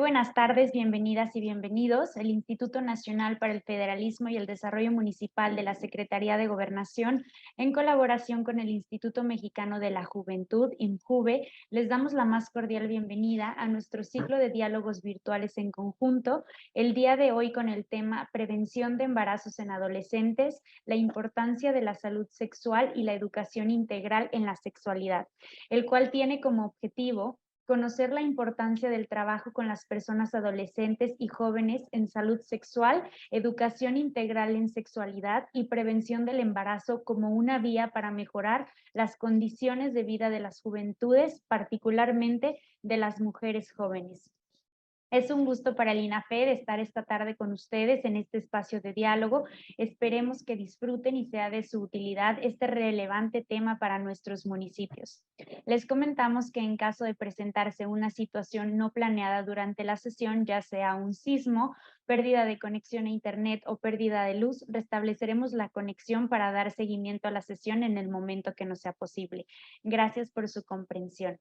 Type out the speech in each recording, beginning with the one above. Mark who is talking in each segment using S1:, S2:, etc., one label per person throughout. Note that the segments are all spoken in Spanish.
S1: buenas tardes, bienvenidas y bienvenidos. El Instituto Nacional para el Federalismo y el Desarrollo Municipal de la Secretaría de Gobernación, en colaboración con el Instituto Mexicano de la Juventud, IMJUVE, les damos la más cordial bienvenida a nuestro ciclo de diálogos virtuales en conjunto, el día de hoy con el tema Prevención de embarazos en adolescentes, la importancia de la salud sexual y la educación integral en la sexualidad, el cual tiene como objetivo conocer la importancia del trabajo con las personas adolescentes y jóvenes en salud sexual, educación integral en sexualidad y prevención del embarazo como una vía para mejorar las condiciones de vida de las juventudes, particularmente de las mujeres jóvenes. Es un gusto para el INAFED estar esta tarde con ustedes en este espacio de diálogo. Esperemos que disfruten y sea de su utilidad este relevante tema para nuestros municipios. Les comentamos que en caso de presentarse una situación no planeada durante la sesión, ya sea un sismo, pérdida de conexión a Internet o pérdida de luz, restableceremos la conexión para dar seguimiento a la sesión en el momento que nos sea posible. Gracias por su comprensión.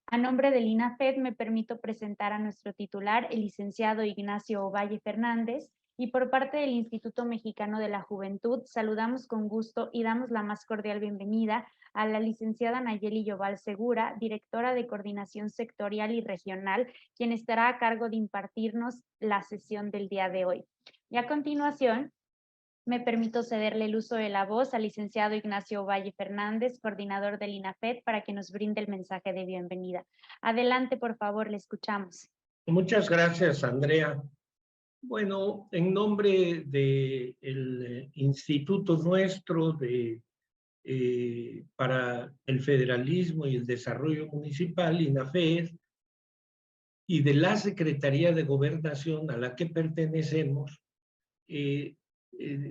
S1: A nombre del INAFED me permito presentar a nuestro titular, el licenciado Ignacio Ovalle Fernández, y por parte del Instituto Mexicano de la Juventud saludamos con gusto y damos la más cordial bienvenida a la licenciada Nayeli Yoval Segura, directora de Coordinación Sectorial y Regional, quien estará a cargo de impartirnos la sesión del día de hoy. Y a continuación, me permito cederle el uso de la voz al licenciado Ignacio Valle Fernández, coordinador del INAFED, para que nos brinde el mensaje de bienvenida. Adelante, por favor, le escuchamos.
S2: Muchas gracias, Andrea. Bueno, en nombre del instituto nuestro para el federalismo y el desarrollo municipal, INAFED, y de la Secretaría de Gobernación a la que pertenecemos,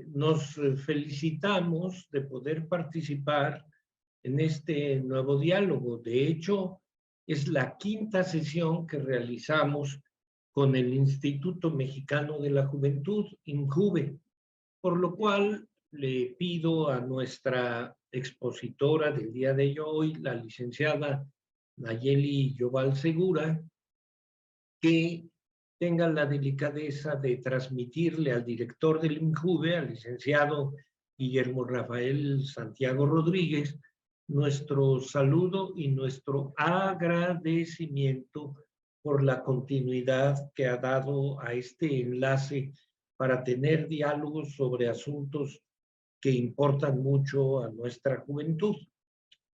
S2: nos felicitamos de poder participar en este nuevo diálogo. De hecho, es la quinta sesión que realizamos con el Instituto Mexicano de la Juventud, INJUVE, por lo cual le pido a nuestra expositora del día de hoy, la licenciada Nayeli Yoval Segura, que tenga la delicadeza de transmitirle al director del INJUVE, al licenciado Guillermo Rafael Santiago Rodríguez, nuestro saludo y nuestro agradecimiento por la continuidad que ha dado a este enlace para tener diálogos sobre asuntos que importan mucho a nuestra juventud.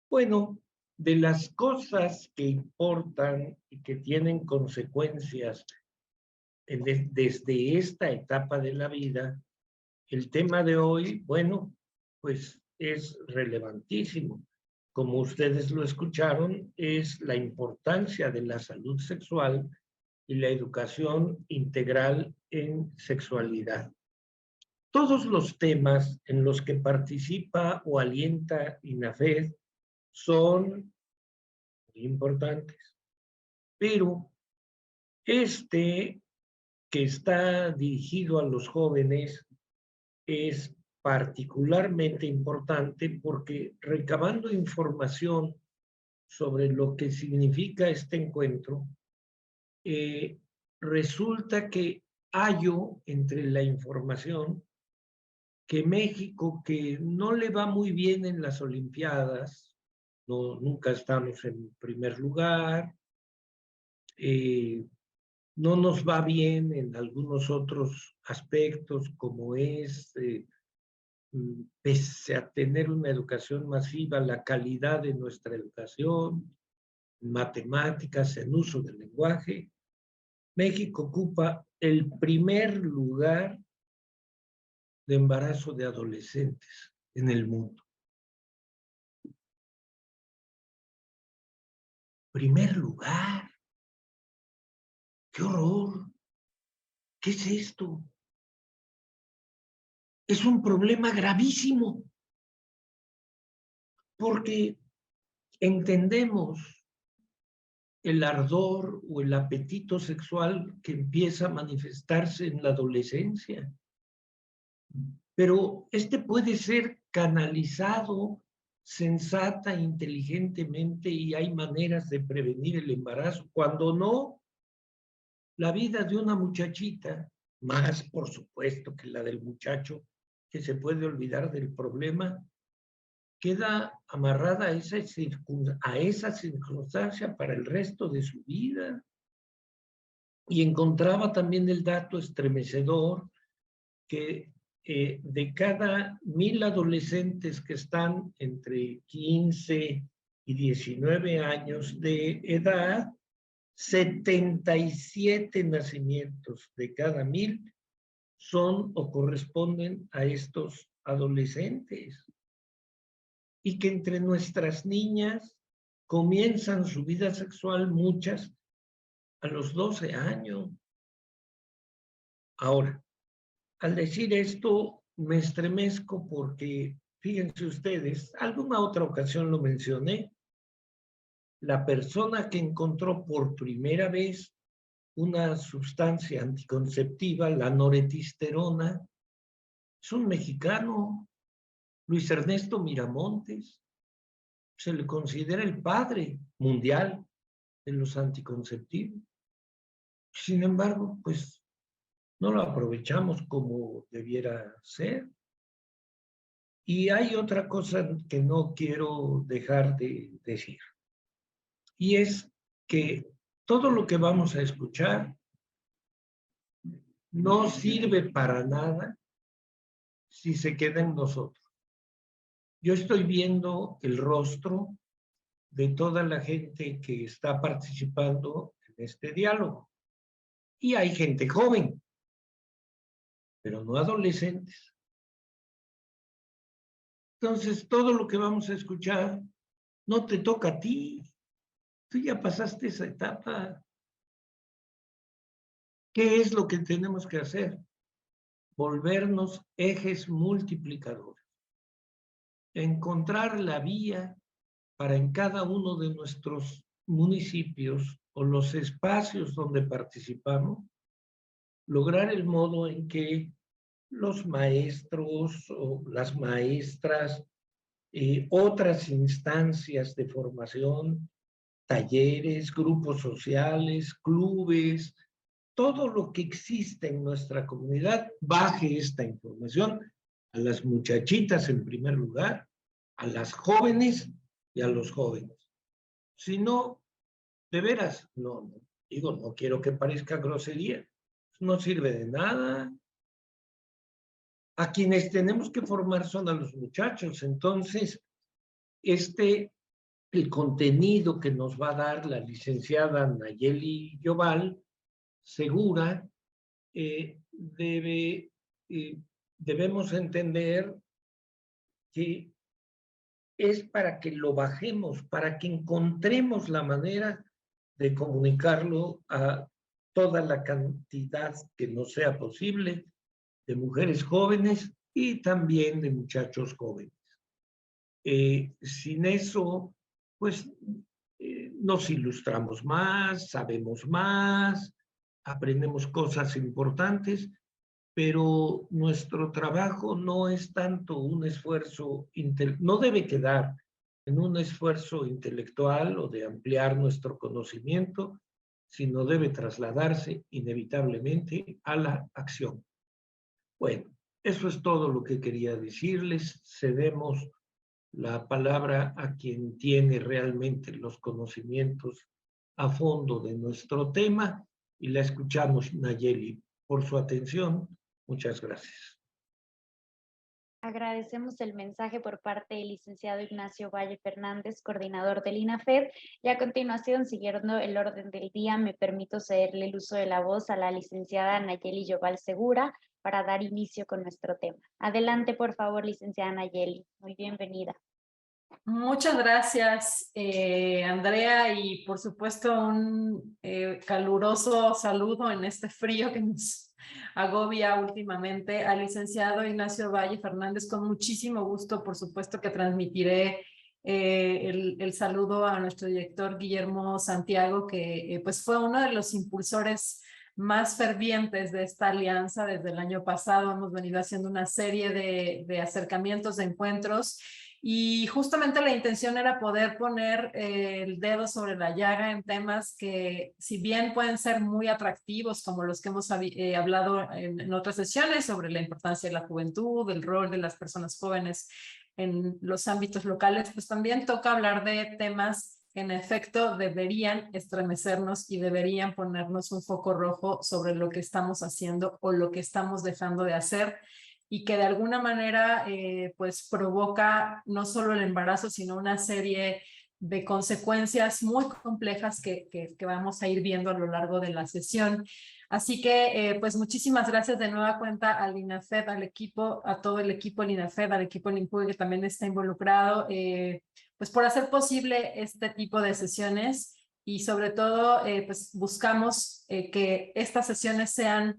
S2: Bueno, de las cosas que importan y que tienen consecuencias desde esta etapa de la vida, el tema de hoy, bueno, pues es relevantísimo. Como ustedes lo escucharon, es la importancia de la salud sexual y la educación integral en sexualidad. Todos los temas en los que participa o alienta INAFED son muy importantes, pero este que está dirigido a los jóvenes es particularmente importante porque recabando información sobre lo que significa este encuentro, resulta que hallo entre la información que México, que no le va muy bien en las Olimpiadas, no, nunca estamos en primer lugar, no nos va bien en algunos otros aspectos, como es, pese a tener una educación masiva, la calidad de nuestra educación, en matemáticas, en uso del lenguaje. México ocupa el primer lugar de embarazo de adolescentes en el mundo. Primer lugar. ¡Qué horror! ¿Qué es esto? Es un problema gravísimo, porque entendemos el ardor o el apetito sexual que empieza a manifestarse en la adolescencia. Pero este puede ser canalizado sensata, inteligentemente, y hay maneras de prevenir el embarazo. Cuando no, la vida de una muchachita, más por supuesto que la del muchacho que se puede olvidar del problema, queda amarrada a esa circunstancia para el resto de su vida. Y encontraba también el dato estremecedor que de cada 1000 adolescentes que están entre 15 y 19 años de edad, 77 nacimientos de cada 1000 son o corresponden a estos adolescentes. Y que entre nuestras niñas comienzan su vida sexual muchas a los 12 años. Ahora, al decir esto, me estremezco porque, fíjense ustedes, alguna otra ocasión lo mencioné, la persona que encontró por primera vez una sustancia anticonceptiva, la noretisterona, es un mexicano, Luis Ernesto Miramontes. Se le considera el padre mundial de los anticonceptivos. Sin embargo, pues no lo aprovechamos como debiera ser. Y hay otra cosa que no quiero dejar de decir, y es que todo lo que vamos a escuchar no sirve para nada si se queda en nosotros. Yo estoy viendo el rostro de toda la gente que está participando en este diálogo. Y hay gente joven, pero no adolescentes. Entonces, todo lo que vamos a escuchar no te toca a ti. Tú ya pasaste esa etapa. ¿Qué es lo que tenemos que hacer? Volvernos ejes multiplicadores. Encontrar la vía para en cada uno de nuestros municipios o los espacios donde participamos, lograr el modo en que los maestros o las maestras, otras instancias de formación, talleres, grupos sociales, clubes, todo lo que existe en nuestra comunidad, baje esta información a las muchachitas en primer lugar, a las jóvenes y a los jóvenes. Si no, de veras, no quiero que parezca grosería, no sirve de nada. A quienes tenemos que formar son a los muchachos. Entonces, el contenido que nos va a dar la licenciada Nayeli Lloval Segura, debemos entender que es para que lo bajemos, para que encontremos la manera de comunicarlo a toda la cantidad que nos sea posible de mujeres jóvenes y también de muchachos jóvenes. Sin eso, pues nos ilustramos más, sabemos más, aprendemos cosas importantes, pero nuestro trabajo no es tanto un esfuerzo, no debe quedar en un esfuerzo intelectual o de ampliar nuestro conocimiento, sino debe trasladarse inevitablemente a la acción. Bueno, eso es todo lo que quería decirles. Cedemos la palabra a quien tiene realmente los conocimientos a fondo de nuestro tema y la escuchamos, Nayeli, por su atención. Muchas gracias.
S1: Agradecemos el mensaje por parte del licenciado Ignacio Valle Fernández, coordinador del INAFED, y a continuación, siguiendo el orden del día, me permito cederle el uso de la voz a la licenciada Nayeli Lloval Segura para dar inicio con nuestro tema. Adelante, por favor, licenciada Nayeli. Muy bienvenida.
S3: Muchas gracias, Andrea, y por supuesto un caluroso saludo en este frío que nos agobia últimamente al licenciado Ignacio Valle Fernández. Con muchísimo gusto, por supuesto que transmitiré el saludo a nuestro director Guillermo Santiago, que pues fue uno de los impulsores más fervientes de esta alianza. Desde el año pasado hemos venido haciendo una serie de acercamientos, de encuentros, Y justamente la intención era poder poner el dedo sobre la llaga en temas que, si bien pueden ser muy atractivos, como los que hemos hablado en otras sesiones sobre la importancia de la juventud, el rol de las personas jóvenes en los ámbitos locales, pues también toca hablar de temas que en efecto deberían estremecernos y deberían ponernos un foco rojo sobre lo que estamos haciendo o lo que estamos dejando de hacer, y que de alguna manera pues provoca no solo el embarazo, sino una serie de consecuencias muy complejas que vamos a ir viendo a lo largo de la sesión. Así que pues muchísimas gracias de nueva cuenta al INAFED, al equipo, a todo el equipo del INAFED, al equipo del INPUE que también está involucrado, pues por hacer posible este tipo de sesiones, y sobre todo pues buscamos que estas sesiones sean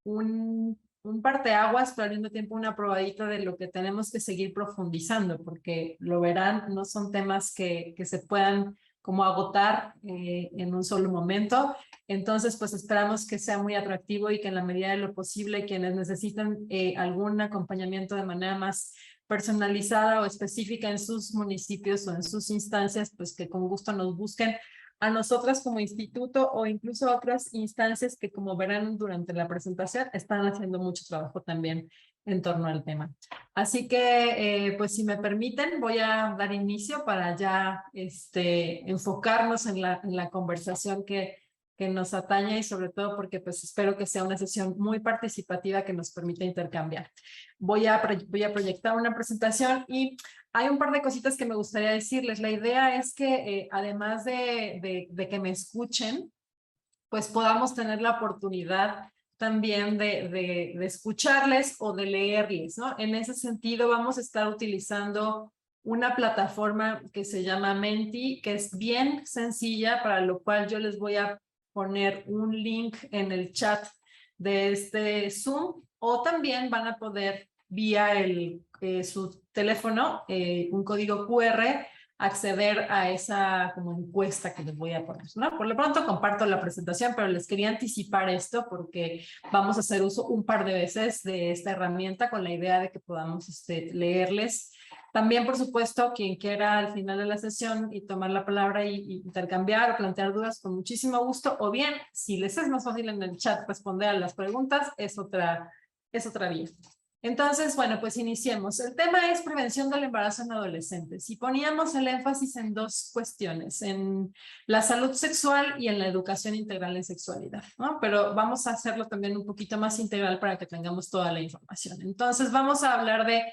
S3: un parteaguas, pero al mismo tiempo una probadita de lo que tenemos que seguir profundizando, porque lo verán, no son temas que se puedan como agotar en un solo momento. Entonces, pues esperamos que sea muy atractivo y que en la medida de lo posible quienes necesiten algún acompañamiento de manera más personalizada o específica en sus municipios o en sus instancias, pues que con gusto nos busquen a nosotras como instituto o incluso a otras instancias que, como verán durante la presentación, están haciendo mucho trabajo también en torno al tema. Así que, pues si me permiten, voy a dar inicio para ya enfocarnos en la conversación que nos atañe, y sobre todo porque pues espero que sea una sesión muy participativa que nos permita intercambiar. Voy a proyectar una presentación y hay un par de cositas que me gustaría decirles. La idea es que además de que me escuchen, pues podamos tener la oportunidad también de escucharles o de leerles, ¿no? En ese sentido vamos a estar utilizando una plataforma que se llama Menti, que es bien sencilla, para lo cual yo les voy a poner un link en el chat de este Zoom, o también van a poder vía su teléfono, un código QR, acceder a esa como encuesta que les voy a poner, ¿no? Por lo pronto comparto la presentación, pero les quería anticipar esto porque vamos a hacer uso un par de veces de esta herramienta con la idea de que podamos leerles. También, por supuesto, quien quiera al final de la sesión y tomar la palabra y intercambiar o plantear dudas, con muchísimo gusto, o bien, si les es más fácil en el chat responder a las preguntas, es otra vía. Entonces, bueno, pues iniciemos. El tema es prevención del embarazo en adolescentes, y poníamos el énfasis en dos cuestiones, en la salud sexual y en la educación integral en sexualidad, ¿no? Pero vamos a hacerlo también un poquito más integral para que tengamos toda la información. Entonces, vamos a hablar de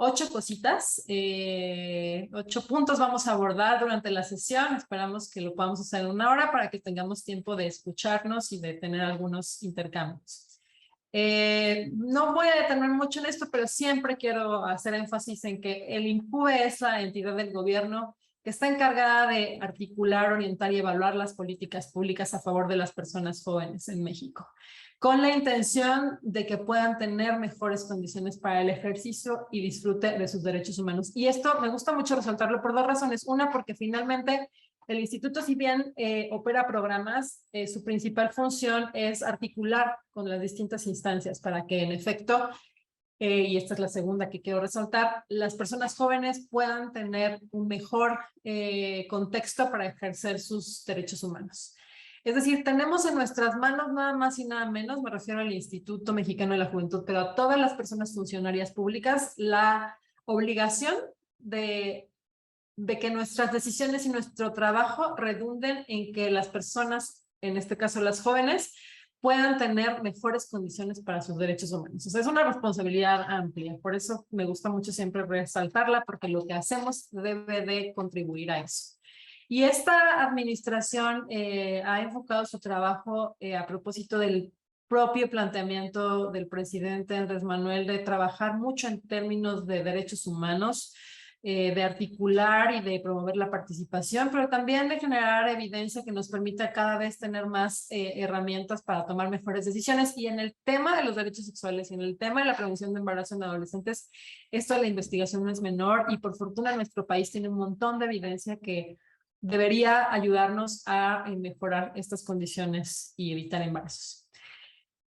S3: 8 cositas, 8 puntos vamos a abordar durante la sesión. Esperamos que lo podamos hacer en 1 hora para que tengamos tiempo de escucharnos y de tener algunos intercambios. No voy a detenerme mucho en esto, pero siempre quiero hacer énfasis en que el INPUE es la entidad del gobierno que está encargada de articular, orientar y evaluar las políticas públicas a favor de las personas jóvenes en México, con la intención de que puedan tener mejores condiciones para el ejercicio y disfrute de sus derechos humanos. Y esto me gusta mucho resaltarlo por 2 razones. Una, porque finalmente el instituto, si bien opera programas, su principal función es articular con las distintas instancias para que en efecto, y esta es la segunda que quiero resaltar, las personas jóvenes puedan tener un mejor contexto para ejercer sus derechos humanos. Es decir, tenemos en nuestras manos nada más y nada menos, me refiero al Instituto Mexicano de la Juventud, pero a todas las personas funcionarias públicas, la obligación de que nuestras decisiones y nuestro trabajo redunden en que las personas, en este caso las jóvenes, puedan tener mejores condiciones para sus derechos humanos. O sea, es una responsabilidad amplia. Por eso me gusta mucho siempre resaltarla, porque lo que hacemos debe de contribuir a eso. Y esta administración ha enfocado su trabajo a propósito del propio planteamiento del presidente Andrés Manuel de trabajar mucho en términos de derechos humanos, de articular y de promover la participación, pero también de generar evidencia que nos permita cada vez tener más herramientas para tomar mejores decisiones. Y en el tema de los derechos sexuales y en el tema de la prevención de embarazo en adolescentes, esto de la investigación no es menor, y por fortuna nuestro país tiene un montón de evidencia que debería ayudarnos a mejorar estas condiciones y evitar embarazos.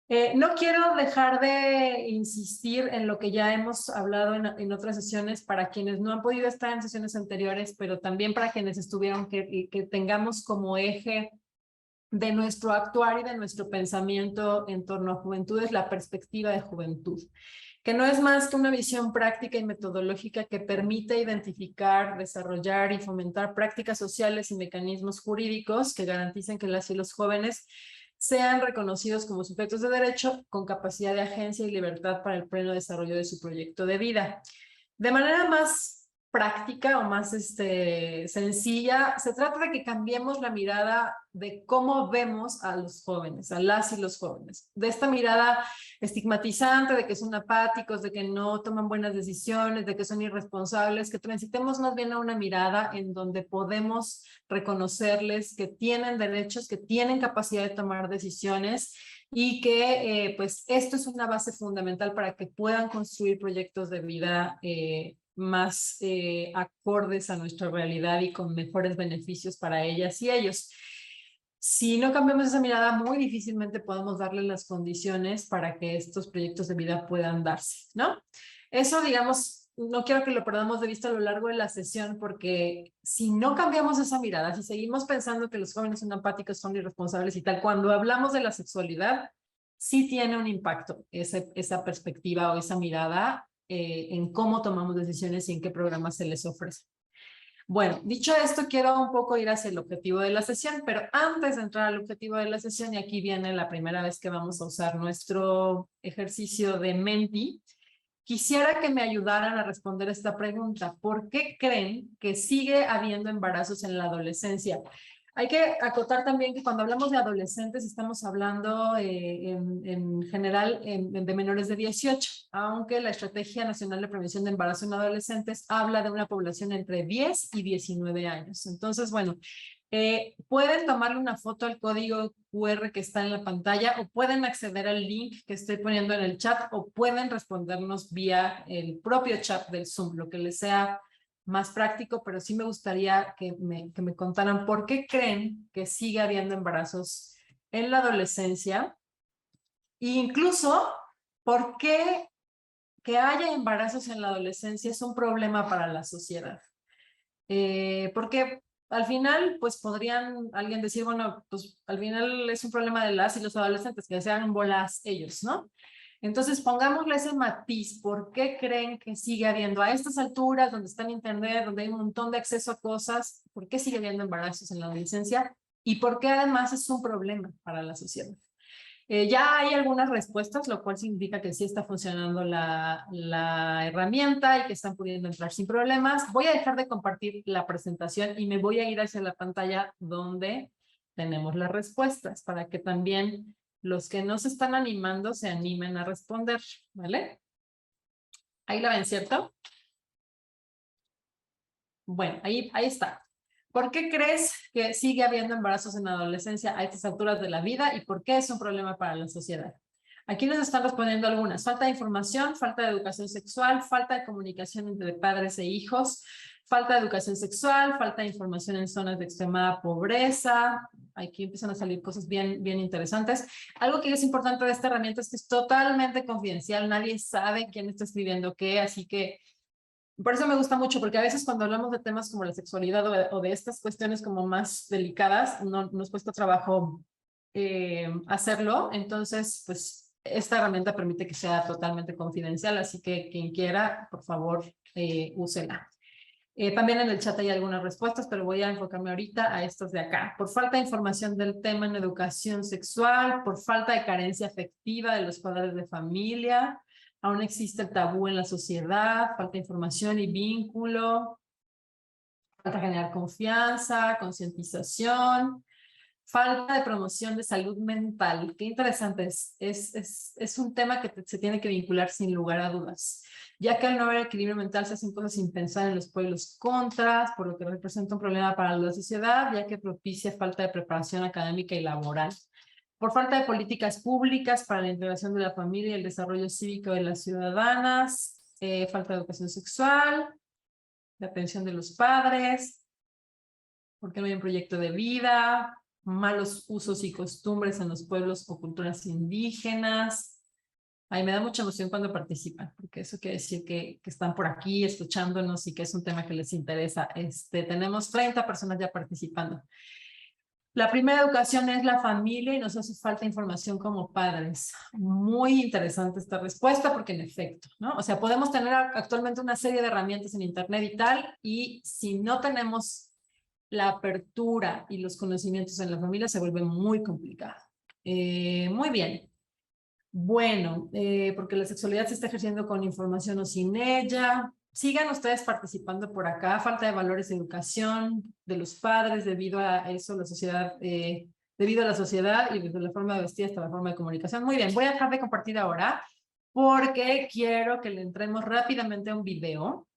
S3: No quiero dejar de insistir en lo que ya hemos hablado en otras sesiones para quienes no han podido estar en sesiones anteriores, pero también para quienes estuvieron, que tengamos como eje de nuestro actuar y de nuestro pensamiento en torno a juventud es la perspectiva de juventud, que no es más que una visión práctica y metodológica que permite identificar, desarrollar y fomentar prácticas sociales y mecanismos jurídicos que garanticen que las y los jóvenes sean reconocidos como sujetos de derecho con capacidad de agencia y libertad para el pleno desarrollo de su proyecto de vida. De manera más práctica o más sencilla, se trata de que cambiemos la mirada de cómo vemos a los jóvenes, a las y los jóvenes. De esta mirada estigmatizante de que son apáticos, de que no toman buenas decisiones, de que son irresponsables, que transitemos más bien a una mirada en donde podemos reconocerles que tienen derechos, que tienen capacidad de tomar decisiones y que pues esto es una base fundamental para que puedan construir proyectos de vida más acordes a nuestra realidad y con mejores beneficios para ellas y ellos. Si no cambiamos esa mirada, muy difícilmente podemos darle las condiciones para que estos proyectos de vida puedan darse, ¿no? Eso, digamos, no quiero que lo perdamos de vista a lo largo de la sesión, porque si no cambiamos esa mirada, si seguimos pensando que los jóvenes son apáticos, son irresponsables y tal, cuando hablamos de la sexualidad, sí tiene un impacto esa perspectiva o esa mirada en cómo tomamos decisiones y en qué programas se les ofrece. Bueno, dicho esto, quiero un poco ir hacia el objetivo de la sesión, pero antes de entrar al objetivo de la sesión, y aquí viene la primera vez que vamos a usar nuestro ejercicio de Menti, quisiera que me ayudaran a responder esta pregunta. ¿Por qué creen que sigue habiendo embarazos en la adolescencia? Hay que acotar también que cuando hablamos de adolescentes estamos hablando en general de menores de 18, aunque la Estrategia Nacional de Prevención de Embarazo en Adolescentes habla de una población entre 10 y 19 años. Entonces, bueno, pueden tomarle una foto al código QR que está en la pantalla o pueden acceder al link que estoy poniendo en el chat o pueden respondernos vía el propio chat del Zoom, lo que les sea más práctico, pero sí me gustaría que me contaran por qué creen que sigue habiendo embarazos en la adolescencia e incluso por qué que haya embarazos en la adolescencia es un problema para la sociedad. Porque al final, pues podrían alguien decir, bueno, pues al final es un problema de las y los adolescentes, que se hagan bolas ellos, ¿no? Entonces, pongámosle ese matiz. ¿Por qué creen que sigue habiendo a estas alturas, donde está en internet, donde hay un montón de acceso a cosas, por qué sigue habiendo embarazos en la adolescencia? Y por qué además es un problema para la sociedad. Ya hay algunas respuestas, lo cual significa que sí está funcionando la herramienta y que están pudiendo entrar sin problemas. Voy a dejar de compartir la presentación y me voy a ir hacia la pantalla donde tenemos las respuestas para que también los que no se están animando se animen a responder, ¿vale? Ahí la ven, ¿cierto? Bueno, ahí está. ¿Por qué crees que sigue habiendo embarazos en la adolescencia a estas alturas de la vida y por qué es un problema para la sociedad? Aquí nos están respondiendo algunas. Falta de información, falta de educación sexual, falta de comunicación entre padres e hijos, falta de educación sexual, falta de información en zonas de extremada pobreza. Aquí empiezan a salir cosas bien interesantes. Algo que es importante de esta herramienta es que es totalmente confidencial. Nadie sabe quién está escribiendo qué, así que por eso me gusta mucho, porque a veces cuando hablamos de temas como la sexualidad o de estas cuestiones como más delicadas, nos cuesta trabajo hacerlo. Entonces, pues esta herramienta permite que sea totalmente confidencial, así que quien quiera, por favor, úsela. También en el chat hay algunas respuestas, pero voy a enfocarme ahorita a estas de acá. Por falta de información del tema en educación sexual, por falta de carencia afectiva de los padres de familia, aún existe el tabú en la sociedad, falta de información y vínculo, falta generar confianza, concientización, falta de promoción de salud mental. Qué interesante, es un tema que se tiene que vincular sin lugar a dudas, ya que al no haber equilibrio mental se hacen cosas sin pensar en los pros y los contras, por lo que representa un problema para la sociedad, ya que propicia falta de preparación académica y laboral. Por falta de políticas públicas para la integración de la familia y el desarrollo cívico de las ciudadanas, falta de educación sexual, de atención de los padres, porque no hay un proyecto de vida, malos usos y costumbres en los pueblos o culturas indígenas. Ay, me da mucha emoción cuando participan, porque eso quiere decir que están por aquí escuchándonos y que es un tema que les interesa. Tenemos 30 personas ya participando. La primera educación es la familia y nos hace falta información como padres. Muy interesante esta respuesta porque en efecto, ¿no? O sea, podemos tener actualmente una serie de herramientas en internet y tal, y si no tenemos la apertura y los conocimientos en la familia se vuelve muy complicado. Muy bien. Bueno, porque la sexualidad se está ejerciendo con información o sin ella. Sigan ustedes participando por acá. Falta de valores de educación de los padres debido a eso, la sociedad, debido a la sociedad y desde la forma de vestir hasta la forma de comunicación. Muy bien, voy a dejar de compartir ahora porque quiero que le entremos rápidamente a un video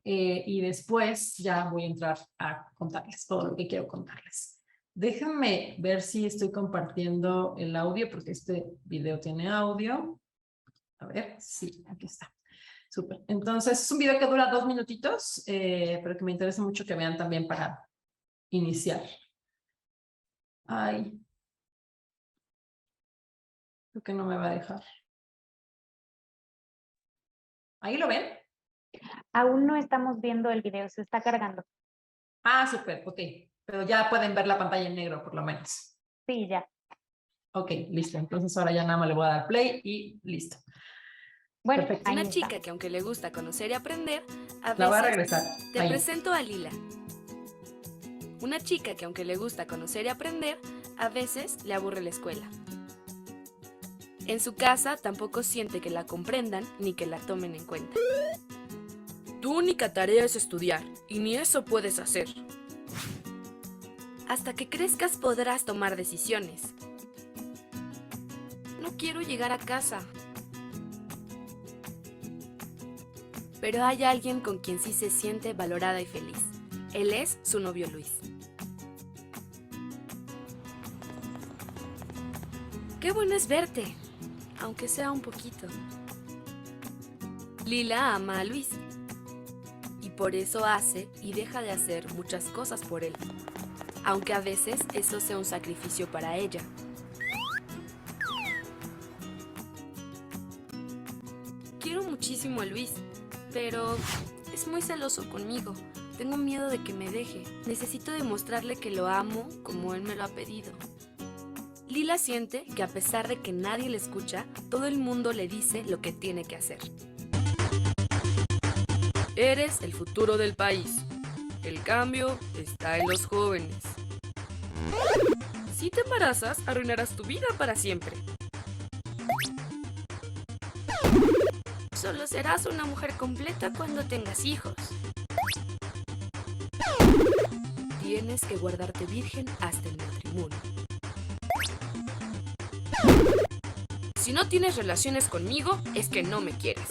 S3: y después ya voy a entrar a contarles todo lo que quiero contarles. Déjenme ver si estoy compartiendo el audio porque este video tiene audio. A ver, sí, aquí está. Súper. Entonces, es un video que dura 2 minutitos, pero que me interesa mucho que vean también para iniciar. Ay. Creo que no me va a dejar. ¿Ahí lo ven?
S1: Aún no estamos viendo el video, se está cargando.
S3: Ah, súper, ok. Pero ya pueden ver la pantalla en negro, por lo menos.
S1: Sí, ya.
S3: Ok, listo. Entonces ahora ya nada más le voy a dar play y listo.
S1: Bueno,
S3: perfecto.
S1: ahí
S4: Una
S1: está.
S4: chica que aunque le gusta conocer y aprender, a
S3: La voy a
S4: veces
S3: regresar.
S4: te
S3: Ahí.
S4: presento a Lila. Una chica que aunque le gusta conocer y aprender, a veces le aburre la escuela. En su casa tampoco siente que la comprendan ni que la tomen en cuenta. Tu única tarea es estudiar, y ni eso puedes hacer. Hasta que crezcas podrás tomar decisiones. No quiero llegar a casa. Pero hay alguien con quien sí se siente valorada y feliz. Él es su novio Luis. Qué bueno es verte, aunque sea un poquito. Lila ama a Luis. Y por eso hace y deja de hacer muchas cosas por él. Aunque a veces eso sea un sacrificio para ella. Quiero muchísimo a Luis, pero es muy celoso conmigo. Tengo miedo de que me deje. Necesito demostrarle que lo amo como él me lo ha pedido. Lila siente que a pesar de que nadie le escucha, todo el mundo le dice lo que tiene que hacer. Eres el futuro del país. El cambio está en los jóvenes. Si te embarazas, arruinarás tu vida para siempre. Solo serás una mujer completa cuando tengas hijos. Tienes que guardarte virgen hasta el matrimonio. Si no tienes relaciones conmigo, es que no me quieres.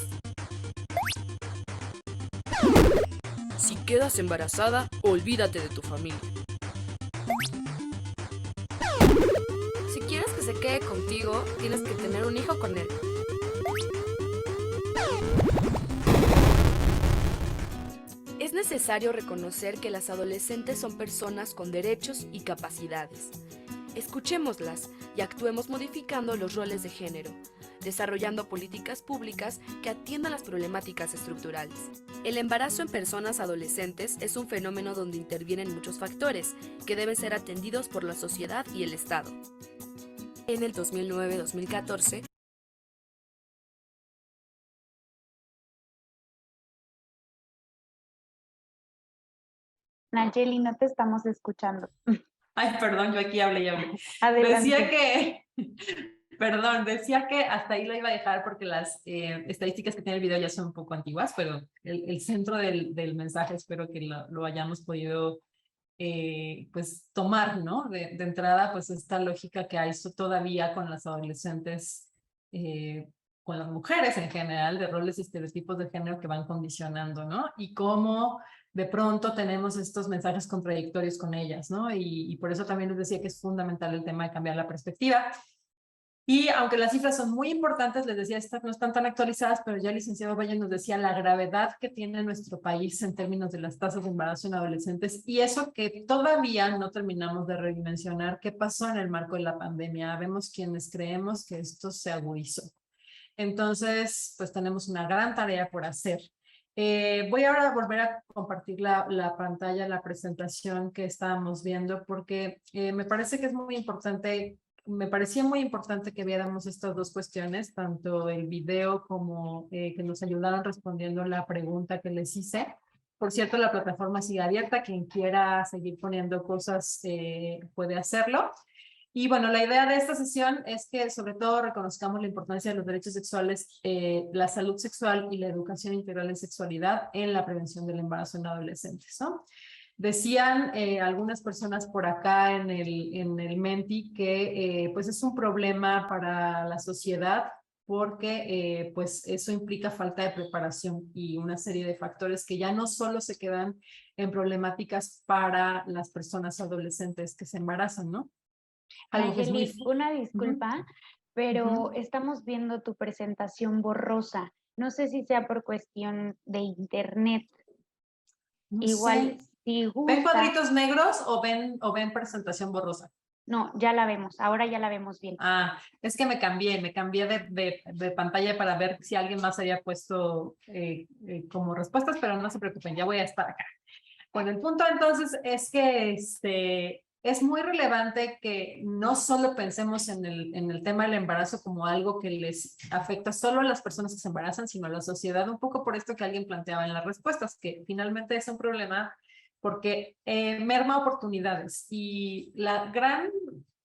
S4: Si quedas embarazada, olvídate de tu familia. Si quieres que se quede contigo, tienes que tener un hijo con él. Es necesario reconocer que las adolescentes son personas con derechos y capacidades. Escuchémoslas y actuemos modificando los roles de género, desarrollando políticas públicas que atiendan las problemáticas estructurales. El embarazo en personas adolescentes es un fenómeno donde intervienen muchos factores que deben ser atendidos por la sociedad y el Estado. En el 2009-2014,
S1: Nayeli, no te estamos escuchando.
S3: Ay, perdón, yo aquí hablé y hablé.
S1: Adelante.
S3: Decía que, perdón, decía que hasta ahí lo iba a dejar porque las estadísticas que tiene el video ya son un poco antiguas, pero el centro del mensaje espero que lo hayamos podido pues tomar, ¿no? De entrada, pues esta lógica que hay todavía con las adolescentes, con las mujeres en general, de roles y estereotipos de género que van condicionando, ¿no? Y cómo de pronto tenemos estos mensajes contradictorios con ellas, ¿no? Y por eso también les decía que es fundamental el tema de cambiar la perspectiva. Y aunque las cifras son muy importantes, les decía, estas no están tan actualizadas, pero ya el licenciado Valle nos decía la gravedad que tiene nuestro país en términos de las tasas de embarazo en adolescentes, y eso que todavía no terminamos de redimensionar qué pasó en el marco de la pandemia. Vemos quienes creemos que esto se agudizó. Entonces, pues tenemos una gran tarea por hacer. Voy ahora a volver a compartir la pantalla, la presentación que estábamos viendo, porque me parece que es muy importante. Me parecía muy importante que viéramos estas dos cuestiones, tanto el video como que nos ayudaron respondiendo la pregunta que les hice. Por cierto, la plataforma sigue abierta, quien quiera seguir poniendo cosas puede hacerlo. Y bueno, la idea de esta sesión es que sobre todo reconozcamos la importancia de los derechos sexuales, la salud sexual y la educación integral en sexualidad en la prevención del embarazo en adolescentes, ¿no? Decían algunas personas por acá en el Menti que pues es un problema para la sociedad porque pues eso implica falta de preparación y una serie de factores que ya no solo se quedan en problemáticas para las personas adolescentes que se embarazan, ¿no? Algo que es muy...
S1: Nayeli, una disculpa, pero estamos viendo tu presentación borrosa. No sé si sea por cuestión de internet.
S3: No
S1: Igual,
S3: sé.
S1: si
S3: ¿Ven
S1: gusta...
S3: cuadritos negros o ven presentación borrosa?
S1: No, ya la vemos, ahora ya la vemos bien.
S3: Ah, es que me cambié de pantalla para ver si alguien más había puesto como respuestas, pero no se preocupen, ya voy a estar acá. Bueno, el punto entonces es que es muy relevante que no solo pensemos en el tema del embarazo como algo que les afecta solo a las personas que se embarazan, sino a la sociedad, un poco por esto que alguien planteaba en las respuestas, que finalmente es un problema porque merma oportunidades, y la gran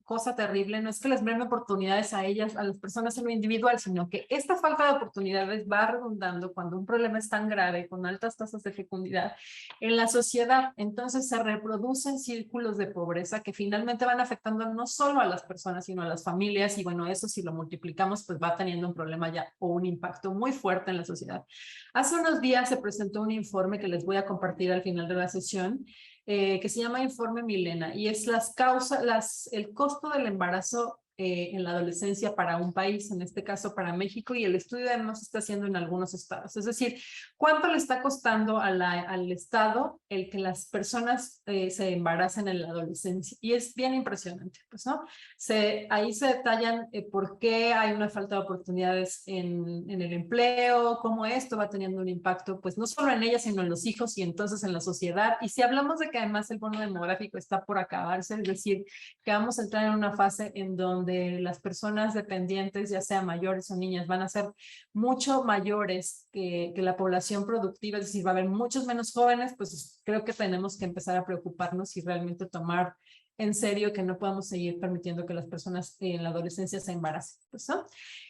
S3: cosa terrible no es que les merme oportunidades a ellas, a las personas en lo individual, sino que esta falta de oportunidades va redundando cuando un problema es tan grave, con altas tasas de fecundidad, en la sociedad. Entonces se reproducen círculos de pobreza que finalmente van afectando no solo a las personas, sino a las familias, y bueno, eso si lo multiplicamos, pues va teniendo un problema ya o un impacto muy fuerte en la sociedad. Hace unos días se presentó un informe que les voy a compartir al final de la sesión, que se llama Informe Milena, y es el costo del embarazo en la adolescencia para un país, en este caso para México, y el estudio además se está haciendo en algunos estados. Es decir, ¿cuánto le está costando al Estado el que las personas se embaracen en la adolescencia? Y es bien impresionante, pues, ¿no? Ahí se detallan por qué hay una falta de oportunidades en el empleo, cómo esto va teniendo un impacto, pues no solo en ellas, sino en los hijos y entonces en la sociedad. Y si hablamos de que además el bono demográfico está por acabarse, es decir, que vamos a entrar en una fase en donde las personas dependientes, ya sea mayores o niñas, van a ser mucho mayores que la población productiva, es decir, va a haber muchos menos jóvenes, pues creo que tenemos que empezar a preocuparnos y realmente tomar en serio que no podamos seguir permitiendo que las personas en la adolescencia se embaracen, pues, ¿no?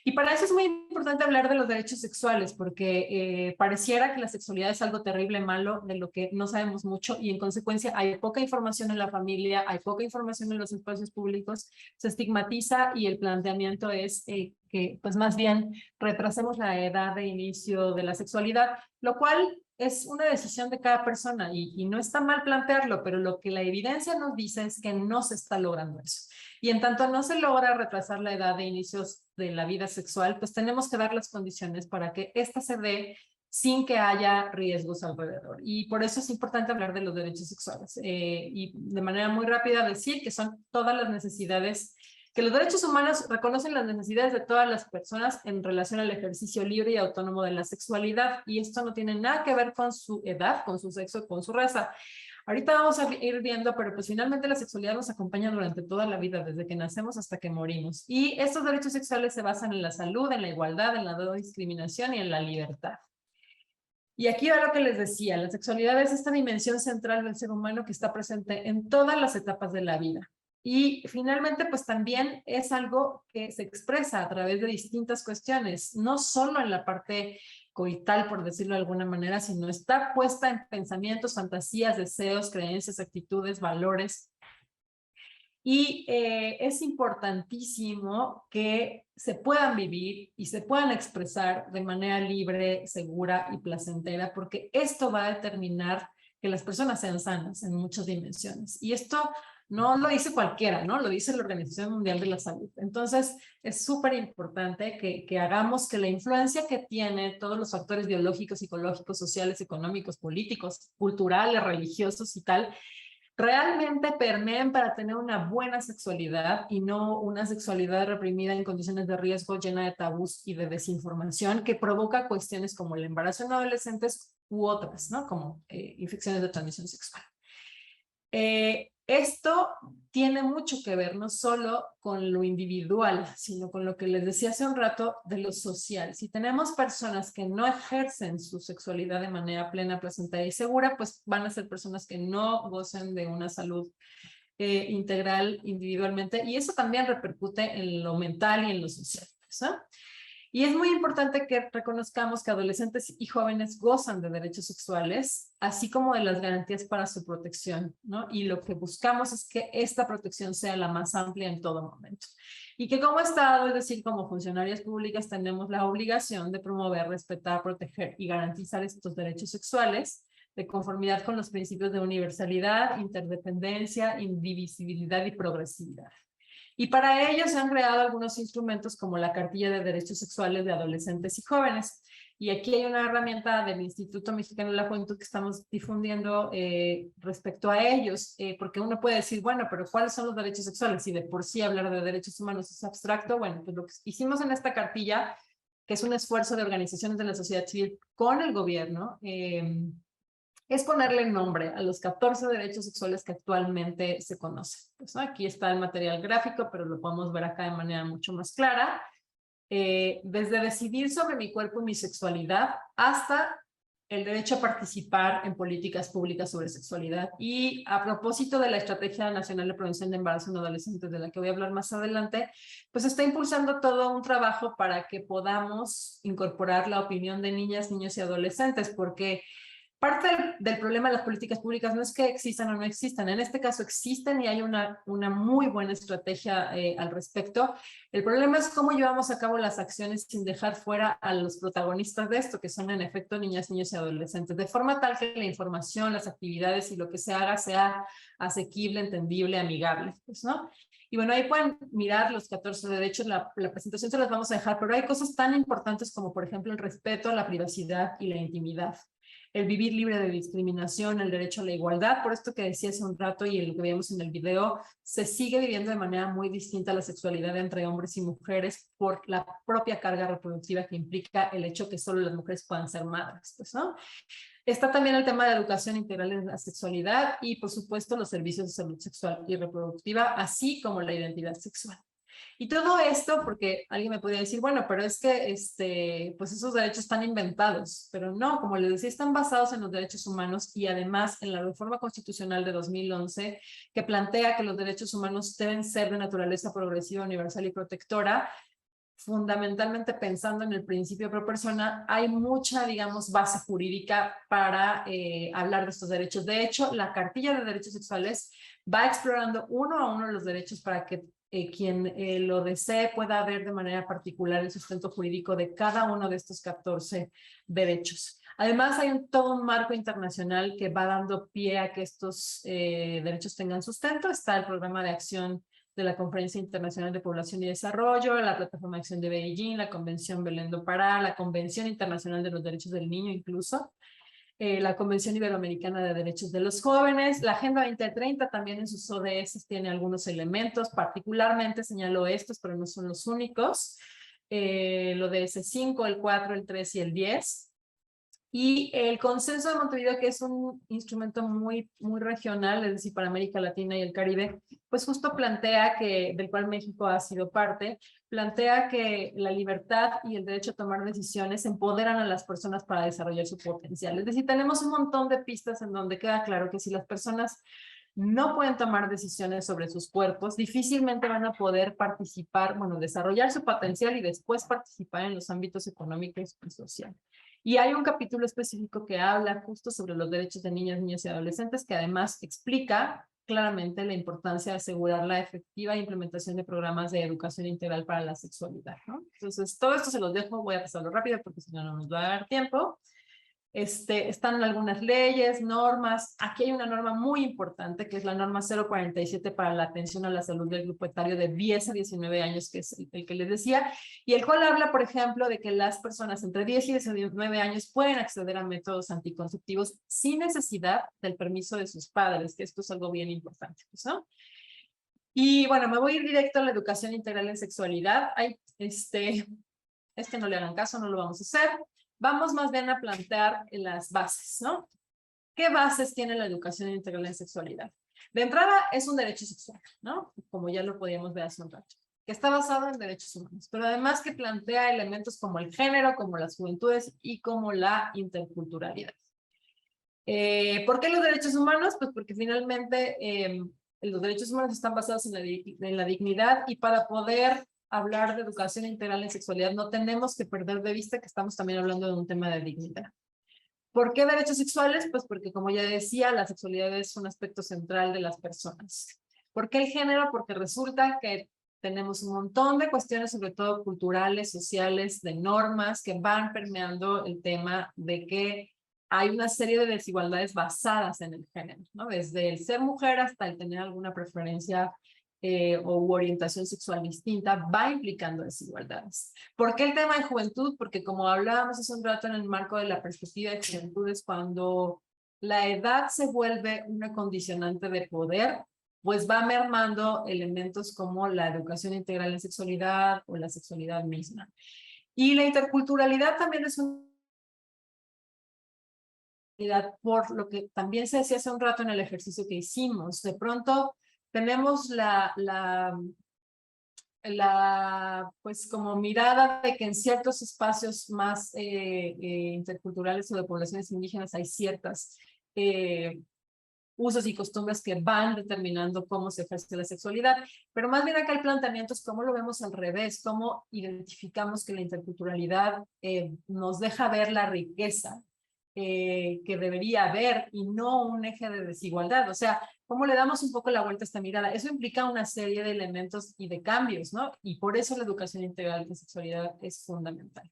S3: Y para eso es muy importante hablar de los derechos sexuales, porque pareciera que la sexualidad es algo terrible, malo, de lo que no sabemos mucho, y en consecuencia hay poca información en la familia, hay poca información en los espacios públicos, se estigmatiza, y el planteamiento es que pues más bien retrasemos la edad de inicio de la sexualidad, lo cual es una decisión de cada persona y no está mal plantearlo, pero lo que la evidencia nos dice es que no se está logrando eso. Y en tanto no se logra retrasar la edad de inicios de la vida sexual, pues tenemos que dar las condiciones para que ésta se dé sin que haya riesgos alrededor. Y por eso es importante hablar de los derechos sexuales. Y de manera muy rápida decir que son todas las necesidades, que los derechos humanos reconocen las necesidades de todas las personas en relación al ejercicio libre y autónomo de la sexualidad, y esto no tiene nada que ver con su edad, con su sexo, con su raza. Ahorita vamos a ir viendo, pero pues finalmente la sexualidad nos acompaña durante toda la vida, desde que nacemos hasta que morimos. Y estos derechos sexuales se basan en la salud, en la igualdad, en la no discriminación y en la libertad. Y aquí va lo que les decía, la sexualidad es esta dimensión central del ser humano que está presente en todas las etapas de la vida. Y finalmente, pues también es algo que se expresa a través de distintas cuestiones, no solo en la parte coital, por decirlo de alguna manera, sino está puesta en pensamientos, fantasías, deseos, creencias, actitudes, valores. Y es importantísimo que se puedan vivir y se puedan expresar de manera libre, segura y placentera, porque esto va a determinar que las personas sean sanas en muchas dimensiones. Y esto No lo dice cualquiera, ¿no? Lo dice la Organización Mundial de la Salud. Entonces, es súper importante que hagamos que la influencia que tiene todos los factores biológicos, psicológicos, sociales, económicos, políticos, culturales, religiosos y tal, realmente permeen para tener una buena sexualidad y no una sexualidad reprimida en condiciones de riesgo, llena de tabús y de desinformación que provoca cuestiones como el embarazo en adolescentes u otras, ¿no? Como infecciones de transmisión sexual. Esto tiene mucho que ver no solo con lo individual, sino con lo que les decía hace un rato de lo social. Si tenemos personas que no ejercen su sexualidad de manera plena, placentera y segura, pues van a ser personas que no gocen de una salud integral individualmente, y eso también repercute en lo mental y en lo social, ¿sí? Y es muy importante que reconozcamos que adolescentes y jóvenes gozan de derechos sexuales, así como de las garantías para su protección, ¿no? Y lo que buscamos es que esta protección sea la más amplia en todo momento. Y que como Estado, es decir, como funcionarias públicas, tenemos la obligación de promover, respetar, proteger y garantizar estos derechos sexuales de conformidad con los principios de universalidad, interdependencia, indivisibilidad y progresividad. Y para ello se han creado algunos instrumentos como la Cartilla de Derechos Sexuales de Adolescentes y Jóvenes. Y aquí hay una herramienta del Instituto Mexicano de la Juventud que estamos difundiendo respecto a ellos, porque uno puede decir, bueno, pero ¿cuáles son los derechos sexuales? Si de por sí hablar de derechos humanos es abstracto, bueno, pues lo que hicimos en esta cartilla, que es un esfuerzo de organizaciones de la sociedad civil con el gobierno, es ponerle nombre a los 14 derechos sexuales que actualmente se conocen. Pues, ¿no? Aquí está el material gráfico, pero lo podemos ver acá de manera mucho más clara. Desde decidir sobre mi cuerpo y mi sexualidad hasta el derecho a participar en políticas públicas sobre sexualidad. Y a propósito de la Estrategia Nacional de Prevención de Embarazo en Adolescentes, de la que voy a hablar más adelante, pues está impulsando todo un trabajo para que podamos incorporar la opinión de niñas, niños y adolescentes, porque parte del problema de las políticas públicas no es que existan o no existan. En este caso existen y hay una muy buena estrategia al respecto. El problema es cómo llevamos a cabo las acciones sin dejar fuera a los protagonistas de esto, que son en efecto niñas, niños y adolescentes, de forma tal que la información, las actividades y lo que se haga sea asequible, entendible, amigable, pues, ¿no? Y bueno, ahí pueden mirar los 14 derechos, la presentación se las vamos a dejar, pero hay cosas tan importantes como, por ejemplo, el respeto a la privacidad y la intimidad, el vivir libre de discriminación, el derecho a la igualdad. Por esto que decía hace un rato y lo que veíamos en el video, se sigue viviendo de manera muy distinta la sexualidad entre hombres y mujeres por la propia carga reproductiva que implica el hecho que solo las mujeres puedan ser madres, pues, ¿no? Está también el tema de educación integral en la sexualidad y, por supuesto, los servicios de salud sexual y reproductiva, así como la identidad sexual. Y todo esto, porque alguien me podría decir, bueno, pero es que pues esos derechos están inventados, pero no, como les decía, están basados en los derechos humanos y además en la reforma constitucional de 2011, que plantea que los derechos humanos deben ser de naturaleza progresiva, universal y protectora. Fundamentalmente pensando en el principio pro persona, hay mucha, digamos, base jurídica para hablar de estos derechos. De hecho, la Cartilla de Derechos Sexuales va explorando uno a uno los derechos para que quien lo desee pueda ver de manera particular el sustento jurídico de cada uno de estos 14 derechos. Además, hay todo un marco internacional que va dando pie a que estos derechos tengan sustento. Está el Programa de Acción de la Conferencia Internacional de Población y Desarrollo, la Plataforma de Acción de Beijing, la Convención Belén do Pará, la Convención Internacional de los Derechos del Niño incluso, la Convención Iberoamericana de Derechos de los Jóvenes, la Agenda 2030 también en sus ODS tiene algunos elementos, particularmente señalo estos, pero no son los únicos, el ODS 5, el 4, el 3 y el 10. Y el Consenso de Montevideo, que es un instrumento muy regional, es decir, para América Latina y el Caribe, pues justo plantea que, del cual México ha sido parte, plantea que la libertad y el derecho a tomar decisiones empoderan a las personas para desarrollar su potencial. Es decir, tenemos un montón de pistas en donde queda claro que si las personas no pueden tomar decisiones sobre sus cuerpos, difícilmente van a poder participar, bueno, desarrollar su potencial y después participar en los ámbitos económicos y sociales. Y hay un capítulo específico que habla justo sobre los derechos de niñas, niños y adolescentes, que además explica claramente la importancia de asegurar la efectiva implementación de programas de educación integral para la sexualidad, ¿no? Entonces, todo esto se los dejo, voy a pasarlo rápido porque si no, no nos va a dar tiempo. Están algunas leyes, normas. Aquí hay una norma muy importante, que es la norma 047 para la atención a la salud del grupo etario de 10 a 19 años, que es el que les decía, y el cual habla, por ejemplo, de que las personas entre 10 y 19 años pueden acceder a métodos anticonceptivos sin necesidad del permiso de sus padres, que esto es algo bien importante, ¿no? Y bueno, me voy a ir directo a la educación integral en sexualidad. No le hagan caso, no lo vamos a hacer. Vamos más bien a plantear las bases, ¿no? ¿Qué bases tiene la educación integral en sexualidad? De entrada, es un derecho sexual, ¿no? Como ya lo podíamos ver hace un rato, que está basado en derechos humanos, pero además que plantea elementos como el género, como las juventudes y como la interculturalidad. ¿Por qué los derechos humanos? Pues porque finalmente los derechos humanos están basados en la dignidad, y para poder hablar de educación integral en sexualidad no tenemos que perder de vista que estamos también hablando de un tema de dignidad. ¿Por qué derechos sexuales? Pues porque, como ya decía, la sexualidad es un aspecto central de las personas. ¿Por qué el género? Porque resulta que tenemos un montón de cuestiones, sobre todo culturales, sociales, de normas, que van permeando el tema de que hay una serie de desigualdades basadas en el género, ¿no? Desde el ser mujer hasta el tener alguna preferencia u orientación sexual distinta, va implicando desigualdades. ¿Por qué el tema de juventud? Porque, como hablábamos hace un rato en el marco de la perspectiva de juventud, es cuando la edad se vuelve una condicionante de poder, pues va mermando elementos como la educación integral en sexualidad o la sexualidad misma. Y la interculturalidad también es una, por lo que también se decía hace un rato en el ejercicio que hicimos. De pronto tenemos pues como mirada de que en ciertos espacios más interculturales o de poblaciones indígenas hay ciertas usos y costumbres que van determinando cómo se ejerce la sexualidad, pero más bien acá el planteamiento es cómo lo vemos al revés, cómo identificamos que la interculturalidad nos deja ver la riqueza que debería haber y no un eje de desigualdad. O sea, cómo le damos un poco la vuelta a esta mirada. Eso implica una serie de elementos y de cambios, ¿no? Y por eso la educación integral de sexualidad es fundamental.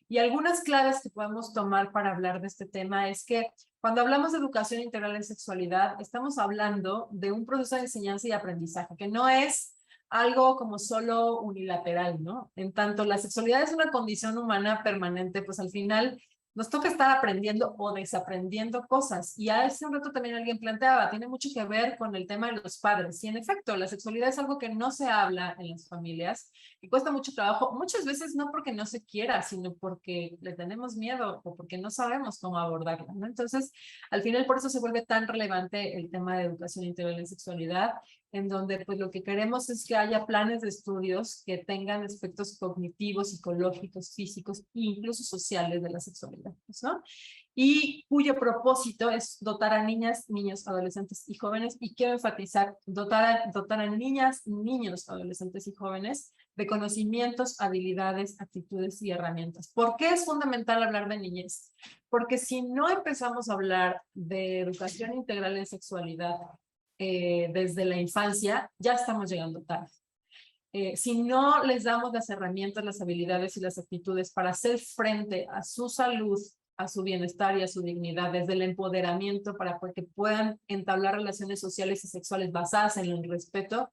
S3: Y algunas claves que podemos tomar para hablar de este tema es que cuando hablamos de educación integral en sexualidad, estamos hablando de un proceso de enseñanza y aprendizaje, que no es algo como solo unilateral, ¿no? En tanto la sexualidad es una condición humana permanente, pues al final nos toca estar aprendiendo o desaprendiendo cosas. Y hace un rato también alguien planteaba, tiene mucho que ver con el tema de los padres. Y en efecto, la sexualidad es algo que no se habla en las familias y cuesta mucho trabajo, muchas veces no porque no se quiera, sino porque le tenemos miedo o porque no sabemos cómo abordarla, ¿no? Entonces, al final por eso se vuelve tan relevante el tema de educación integral en sexualidad, en donde pues lo que queremos es que haya planes de estudios que tengan aspectos cognitivos, psicológicos, físicos e incluso sociales de la sexualidad, ¿no? Y cuyo propósito es dotar a niñas, niños, adolescentes y jóvenes, y quiero enfatizar, dotar a niñas, niños, adolescentes y jóvenes de conocimientos, habilidades, actitudes y herramientas. ¿Por qué es fundamental hablar de niñez? Porque si no empezamos a hablar de educación integral en sexualidad desde la infancia, ya estamos llegando tarde. Si no les damos las herramientas, las habilidades y las actitudes para hacer frente a su salud, a su bienestar y a su dignidad, desde el empoderamiento para que puedan entablar relaciones sociales y sexuales basadas en el respeto,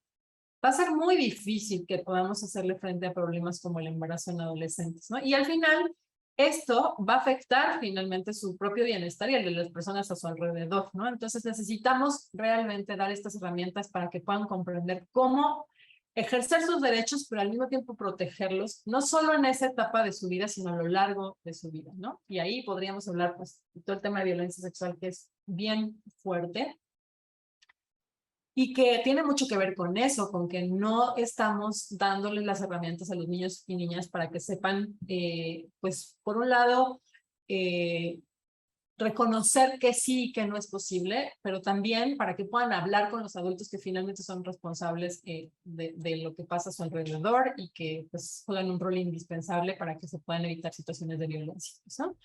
S3: va a ser muy difícil que podamos hacerle frente a problemas como el embarazo en adolescentes, ¿no? Y al final, esto va a afectar finalmente su propio bienestar y el de las personas a su alrededor, ¿no? Entonces necesitamos realmente dar estas herramientas para que puedan comprender cómo ejercer sus derechos, pero al mismo tiempo protegerlos, no solo en esa etapa de su vida, sino a lo largo de su vida, ¿no? Y ahí podríamos hablar, pues, de todo el tema de violencia sexual, que es bien fuerte, y que tiene mucho que ver con eso, con que no estamos dándoles las herramientas a los niños y niñas para que sepan, pues, por un lado, reconocer que sí y que no es posible, pero también para que puedan hablar con los adultos que finalmente son responsables de lo que pasa a su alrededor y que pues juegan un rol indispensable para que se puedan evitar situaciones de violencia, ¿no?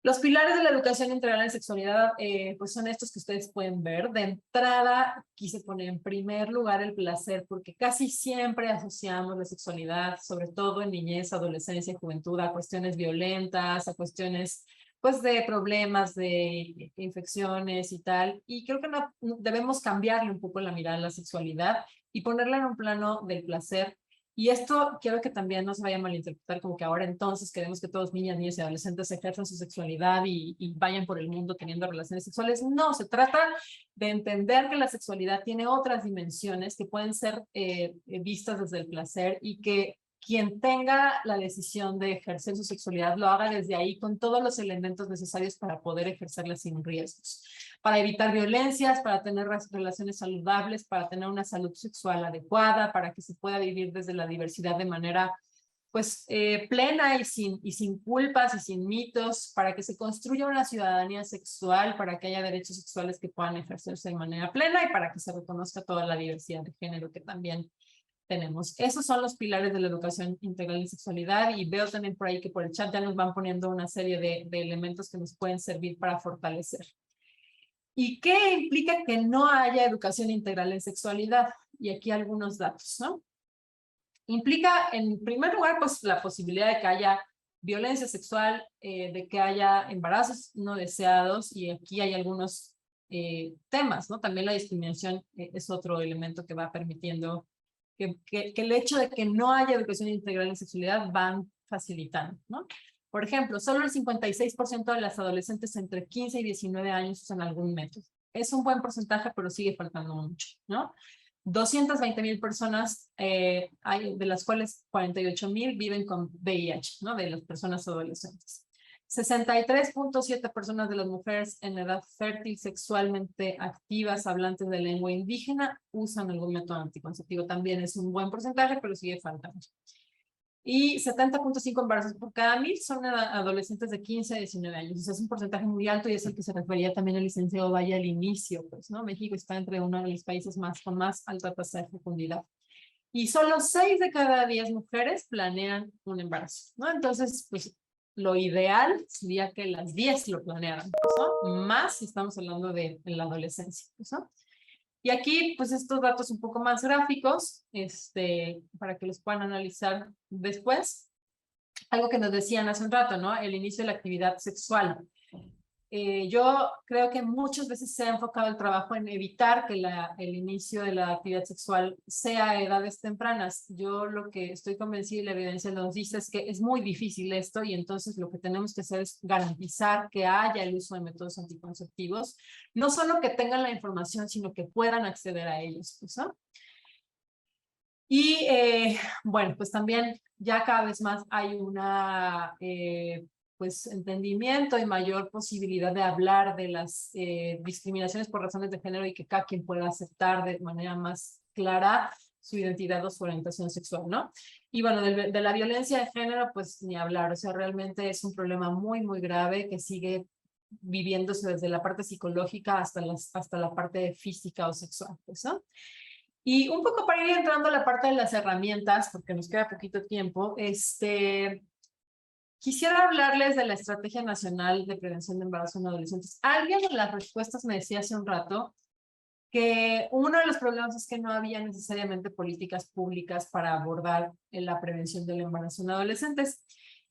S3: Los pilares de la educación integral en sexualidad pues son estos que ustedes pueden ver. De entrada, quise poner en primer lugar el placer, porque casi siempre asociamos la sexualidad, sobre todo en niñez, adolescencia y juventud, a cuestiones violentas, a cuestiones pues de problemas, de infecciones y tal. Y creo que debemos cambiarle un poco la mirada a la sexualidad y ponerla en un plano del placer. Y esto quiero que también no se vaya a malinterpretar como que ahora entonces queremos que todos niñas, niños y adolescentes ejerzan su sexualidad y vayan por el mundo teniendo relaciones sexuales. No, se trata de entender que la sexualidad tiene otras dimensiones que pueden ser vistas desde el placer y que quien tenga la decisión de ejercer su sexualidad lo haga desde ahí con todos los elementos necesarios para poder ejercerla sin riesgos, para evitar violencias, para tener relaciones saludables, para tener una salud sexual adecuada, para que se pueda vivir desde la diversidad de manera pues plena y sin culpas y sin mitos, para que se construya una ciudadanía sexual, para que haya derechos sexuales que puedan ejercerse de manera plena y para que se reconozca toda la diversidad de género que también tenemos. Esos son los pilares de la educación integral en sexualidad y veo también por ahí que por el chat ya nos van poniendo una serie de elementos que nos pueden servir para fortalecer. ¿Y qué implica que no haya educación integral en sexualidad? Y aquí algunos datos, ¿no? Implica, en primer lugar, pues la posibilidad de que haya violencia sexual, de que haya embarazos no deseados, y aquí hay algunos temas, ¿no? También la discriminación es otro elemento que va permitiendo que el hecho de que no haya educación integral en sexualidad van facilitando, ¿no? Por ejemplo, solo el 56% de las adolescentes entre 15 y 19 años usan algún método. Es un buen porcentaje, pero sigue faltando mucho, ¿no? 220,000 personas, hay, de las cuales 48,000 viven con VIH, ¿no? De las personas adolescentes. 63.7 personas de las mujeres en edad fértil sexualmente activas, hablantes de lengua indígena, usan algún método anticonceptivo. También es un buen porcentaje, pero sigue faltando. Y 70.5 embarazos por cada 1,000 son adolescentes de 15 a 19 años. O sea, es un porcentaje muy alto y es el que se refería también el licenciado Valle al inicio, pues, ¿no? México está entre uno de los países con más alta tasa de fecundidad. Y solo 6 de cada 10 mujeres planean un embarazo, ¿no? Entonces, pues, lo ideal sería que las 10 lo planearan, ¿no? Más si estamos hablando de la adolescencia, ¿no? Y aquí, pues, estos datos un poco más gráficos, para que los puedan analizar después. Algo que nos decían hace un rato, ¿no? El inicio de la actividad sexual. Yo creo que muchas veces se ha enfocado el trabajo en evitar que el inicio de la actividad sexual sea a edades tempranas. Yo lo que estoy convencida y la evidencia nos dice es que es muy difícil esto y entonces lo que tenemos que hacer es garantizar que haya el uso de métodos anticonceptivos, no solo que tengan la información, sino que puedan acceder a ellos, ¿no? Y bueno, pues también ya cada vez más hay una pues entendimiento y mayor posibilidad de hablar de las discriminaciones por razones de género y que cada quien pueda aceptar de manera más clara su identidad o su orientación sexual, ¿no? Y bueno, de la violencia de género, pues ni hablar, o sea, realmente es un problema muy, muy grave que sigue viviéndose desde la parte psicológica hasta la parte física o sexual, pues, ¿no? Y un poco para ir entrando a la parte de las herramientas, porque nos queda poquito tiempo, quisiera hablarles de la Estrategia Nacional de Prevención de Embarazo en Adolescentes. Alguien en las respuestas me decía hace un rato que uno de los problemas es que no había necesariamente políticas públicas para abordar la prevención del embarazo en adolescentes.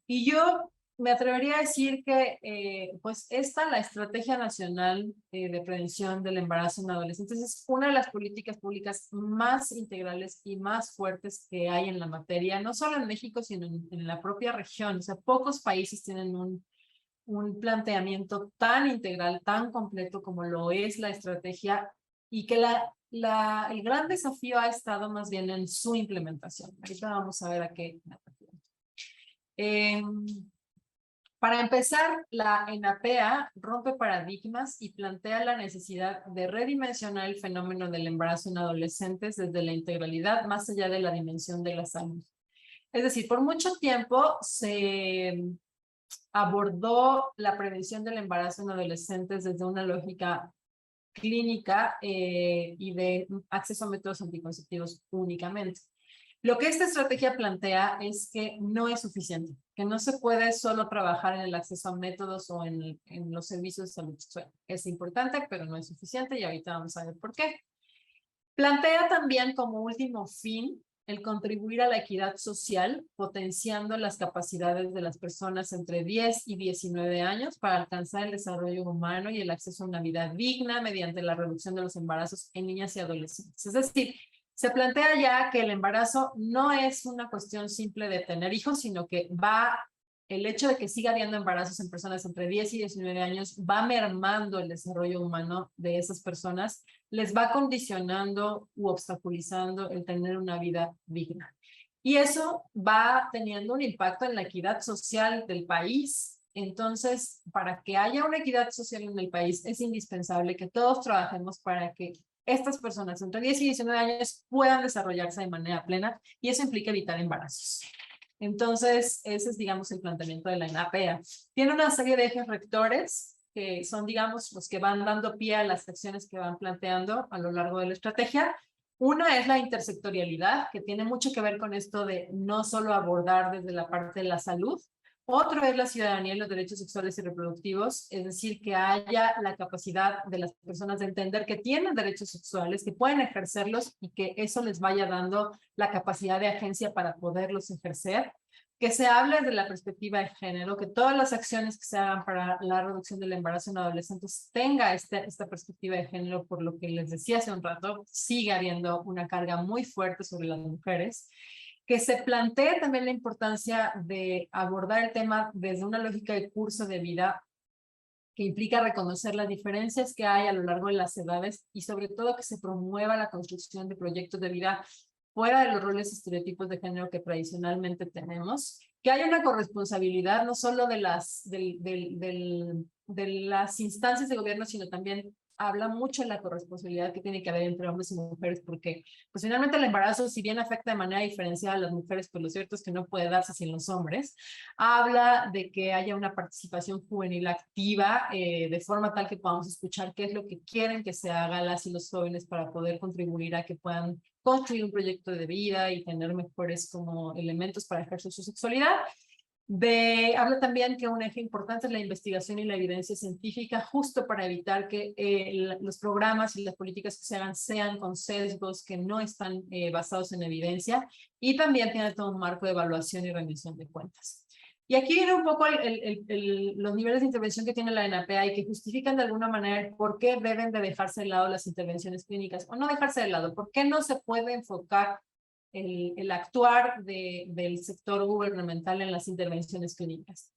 S3: Y yo me atrevería a decir que pues la Estrategia Nacional de Prevención del Embarazo en Adolescentes es una de las políticas públicas más integrales y más fuertes que hay en la materia, no solo en México, sino en la propia región. O sea, pocos países tienen un planteamiento tan integral, tan completo como lo es la estrategia y que el gran desafío ha estado más bien en su implementación. Ahorita vamos a ver a qué me refiero. Para empezar, la ENAPEA rompe paradigmas y plantea la necesidad de redimensionar el fenómeno del embarazo en adolescentes desde la integralidad más allá de la dimensión de la salud. Es decir, por mucho tiempo se abordó la prevención del embarazo en adolescentes desde una lógica clínica y de acceso a métodos anticonceptivos únicamente. Lo que esta estrategia plantea es que no es suficiente, que no se puede solo trabajar en el acceso a métodos o en los servicios de salud sexual. Es importante, pero no es suficiente y ahorita vamos a ver por qué. Plantea también como último fin el contribuir a la equidad social, potenciando las capacidades de las personas entre 10 y 19 años para alcanzar el desarrollo humano y el acceso a una vida digna mediante la reducción de los embarazos en niñas y adolescentes. Es decir, se plantea ya que el embarazo no es una cuestión simple de tener hijos, sino que el hecho de que siga habiendo embarazos en personas entre 10 y 19 años va mermando el desarrollo humano de esas personas, les va condicionando u obstaculizando el tener una vida digna. Y eso va teniendo un impacto en la equidad social del país. Entonces, para que haya una equidad social en el país, es indispensable que todos trabajemos para que estas personas entre 10 y 19 años puedan desarrollarse de manera plena, y eso implica evitar embarazos. Entonces, ese es, digamos, el planteamiento de la NAPEA. Tiene una serie de ejes rectores que son, digamos, los que van dando pie a las acciones que van planteando a lo largo de la estrategia. Una es la intersectorialidad, que tiene mucho que ver con esto de no solo abordar desde la parte de la salud. Otro es la ciudadanía y los derechos sexuales y reproductivos, es decir, que haya la capacidad de las personas de entender que tienen derechos sexuales, que pueden ejercerlos y que eso les vaya dando la capacidad de agencia para poderlos ejercer. Que se hable de la perspectiva de género, que todas las acciones que se hagan para la reducción del embarazo en adolescentes tenga esta perspectiva de género, por lo que les decía hace un rato, sigue habiendo una carga muy fuerte sobre las mujeres. Que se plantee también la importancia de abordar el tema desde una lógica de curso de vida que implica reconocer las diferencias que hay a lo largo de las edades y sobre todo que se promueva la construcción de proyectos de vida fuera de los roles estereotipos de género que tradicionalmente tenemos, que haya una corresponsabilidad no solo de las instancias de gobierno, sino también habla mucho de la corresponsabilidad que tiene que haber entre hombres y mujeres, porque pues finalmente el embarazo, si bien afecta de manera diferenciada a las mujeres, pues lo cierto es que no puede darse sin los hombres. Habla de que haya una participación juvenil activa, de forma tal que podamos escuchar qué es lo que quieren que se haga las y los jóvenes para poder contribuir a que puedan construir un proyecto de vida y tener mejores como elementos para ejercer su sexualidad. Habla también que un eje importante es la investigación y la evidencia científica, justo para evitar que los programas y las políticas que se hagan sean con sesgos que no están basados en evidencia, y también tiene todo un marco de evaluación y rendición de cuentas. Y aquí viene un poco los niveles de intervención que tiene la NAPEA y que justifican de alguna manera el por qué deben de dejarse de lado las intervenciones clínicas o no dejarse de lado, por qué no se puede enfocar el actuar del sector gubernamental en las intervenciones clínicas.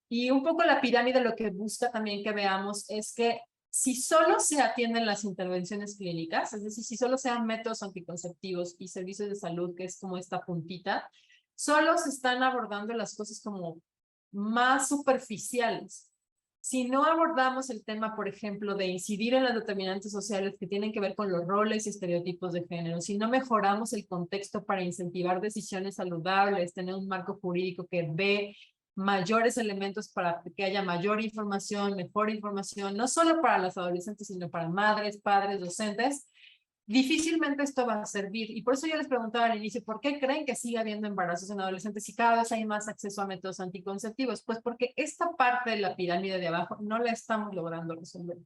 S3: Y un poco la pirámide lo que busca también que veamos es que si solo se atienden las intervenciones clínicas, es decir, si solo sean métodos anticonceptivos y servicios de salud, que es como esta puntita, solo se están abordando las cosas como más superficiales. Si no abordamos el tema, por ejemplo, de incidir en las determinantes sociales que tienen que ver con los roles y estereotipos de género, si no mejoramos el contexto para incentivar decisiones saludables, tener un marco jurídico que ve mayores elementos para que haya mayor información, mejor información, no solo para las adolescentes, sino para madres, padres, docentes, difícilmente esto va a servir. Y por eso yo les preguntaba al inicio, ¿por qué creen que sigue habiendo embarazos en adolescentes y cada vez hay más acceso a métodos anticonceptivos? Pues porque esta parte de la pirámide de abajo no la estamos logrando resolver.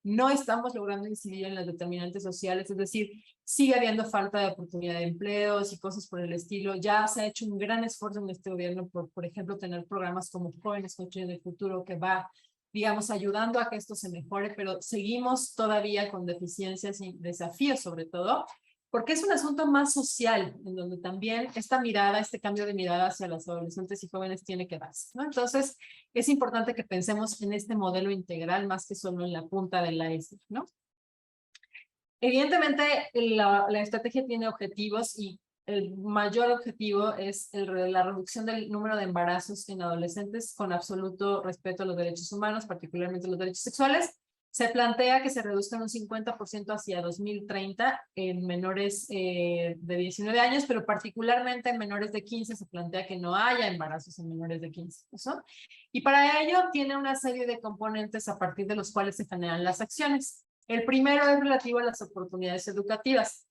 S3: No estamos logrando incidir en las determinantes sociales, es decir, sigue habiendo falta de oportunidad de empleos y cosas por el estilo. Ya se ha hecho un gran esfuerzo en este gobierno por ejemplo, tener programas como Jóvenes Construyendo el Futuro, que va, digamos, ayudando a que esto se mejore, pero seguimos todavía con deficiencias y desafíos sobre todo, porque es un asunto más social, en donde también esta mirada, este cambio de mirada hacia las adolescentes y jóvenes tiene que darse, ¿no? Entonces, es importante que pensemos en este modelo integral más que solo en la punta del iceberg, ¿no? Evidentemente, la estrategia tiene objetivos y el mayor objetivo es la reducción del número de embarazos en adolescentes con absoluto respeto a los derechos humanos, particularmente los derechos sexuales. Se plantea que se reduzcan un 50% hacia 2030 en menores de 19 años, pero particularmente en menores de 15 se plantea que no haya embarazos en menores de 15. ¿No? Y para ello tiene una serie de componentes a partir de los cuales se generan las acciones. El primero es relativo a las oportunidades educativas.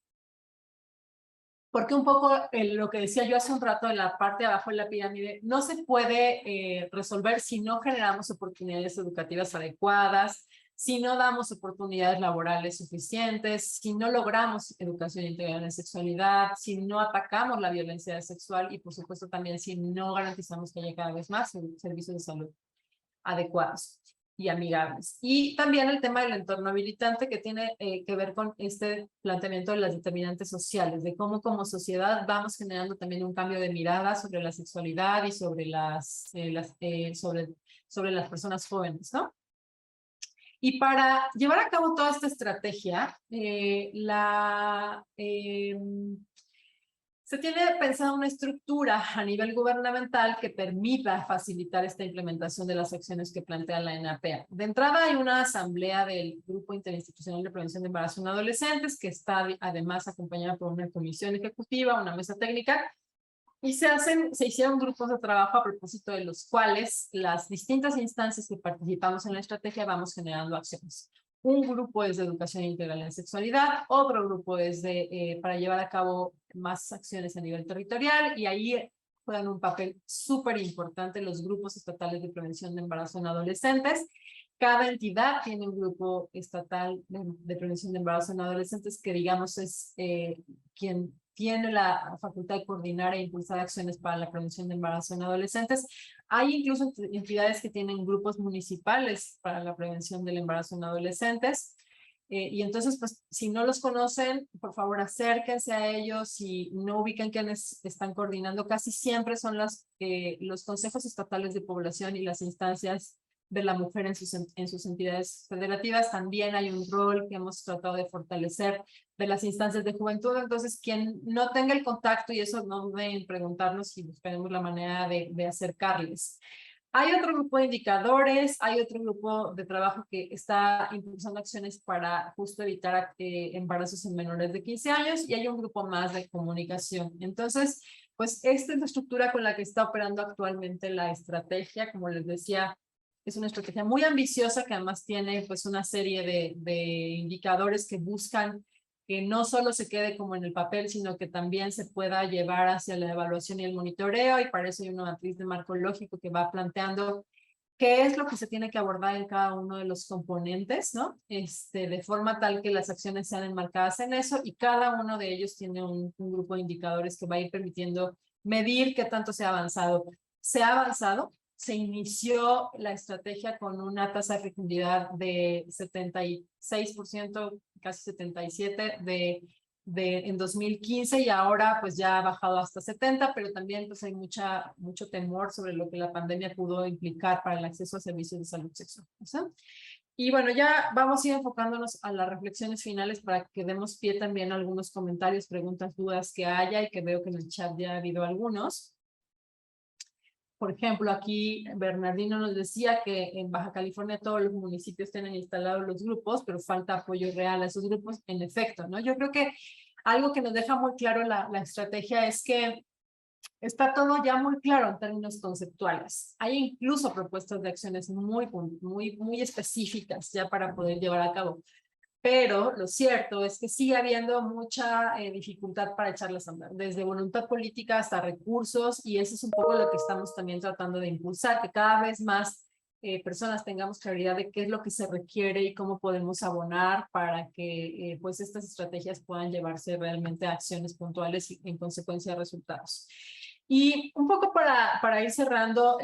S3: Porque un poco lo que decía yo hace un rato en la parte de abajo de la pirámide, no se puede resolver si no generamos oportunidades educativas adecuadas, si no damos oportunidades laborales suficientes, si no logramos educación integral en sexualidad, si no atacamos la violencia sexual y por supuesto también si no garantizamos que haya cada vez más servicios de salud adecuados y amigables. Y también el tema del entorno habilitante que tiene que ver con este planteamiento de las determinantes sociales, de cómo como sociedad vamos generando también un cambio de mirada sobre la sexualidad y sobre sobre las personas jóvenes, ¿no? Y para llevar a cabo toda esta estrategia, se tiene pensada una estructura a nivel gubernamental que permita facilitar esta implementación de las acciones que plantea la NAPEA. De entrada hay una asamblea del Grupo Interinstitucional de Prevención de Embarazo en Adolescentes, que está además acompañada por una comisión ejecutiva, una mesa técnica, y se hicieron grupos de trabajo a propósito de los cuales las distintas instancias que participamos en la estrategia vamos generando acciones. Un grupo es de educación integral en sexualidad, otro grupo es para llevar a cabo más acciones a nivel territorial y ahí juegan un papel súper importante los grupos estatales de prevención de embarazo en adolescentes. Cada entidad tiene un grupo estatal de prevención de embarazo en adolescentes que digamos es quien tiene la facultad de coordinar e impulsar acciones para la prevención de embarazo en adolescentes. Hay incluso entidades que tienen grupos municipales para la prevención del embarazo en adolescentes. Y entonces, pues, si no los conocen, por favor, acérquense a ellos. Si no ubican quiénes están coordinando, casi siempre son los consejos estatales de población y las instancias de la mujer en sus entidades federativas. También hay un rol que hemos tratado de fortalecer de las instancias de juventud. Entonces, quien no tenga el contacto, y eso no deben preguntarnos y buscaremos la manera de acercarles. Hay otro grupo de indicadores, hay otro grupo de trabajo que está impulsando acciones para justo evitar embarazos en menores de 15 años y hay un grupo más de comunicación. Entonces, pues esta es la estructura con la que está operando actualmente la estrategia. Como les decía, es una estrategia muy ambiciosa que además tiene pues una serie de indicadores que buscan que no solo se quede como en el papel, sino que también se pueda llevar hacia la evaluación y el monitoreo, y para eso hay una matriz de marco lógico que va planteando qué es lo que se tiene que abordar en cada uno de los componentes, ¿no? De forma tal que las acciones sean enmarcadas en eso, y cada uno de ellos tiene un grupo de indicadores que va a ir permitiendo medir qué tanto se ha avanzado. Se ha avanzado. Se inició la estrategia con una tasa de fecundidad de 76%, casi 77% en 2015 y ahora pues ya ha bajado hasta 70%, pero también pues hay mucho temor sobre lo que la pandemia pudo implicar para el acceso a servicios de salud sexual, ¿no? Y bueno, ya vamos a ir enfocándonos a las reflexiones finales para que demos pie también a algunos comentarios, preguntas, dudas que haya y que veo que en el chat ya ha habido algunos. Por ejemplo, aquí Bernardino nos decía que en Baja California todos los municipios tienen instalados los grupos, pero falta apoyo real a esos grupos, en efecto, ¿no? Yo creo que algo que nos deja muy claro la estrategia es que está todo ya muy claro en términos conceptuales. Hay incluso propuestas de acciones muy específicas ya para poder llevar a cabo. Pero lo cierto es que sigue habiendo mucha dificultad para echarlas a andar, desde voluntad política hasta recursos, y eso es un poco lo que estamos también tratando de impulsar, que cada vez más personas tengamos claridad de qué es lo que se requiere y cómo podemos abonar para que pues estas estrategias puedan llevarse realmente a acciones puntuales y en consecuencia resultados. Y un poco para ir cerrando,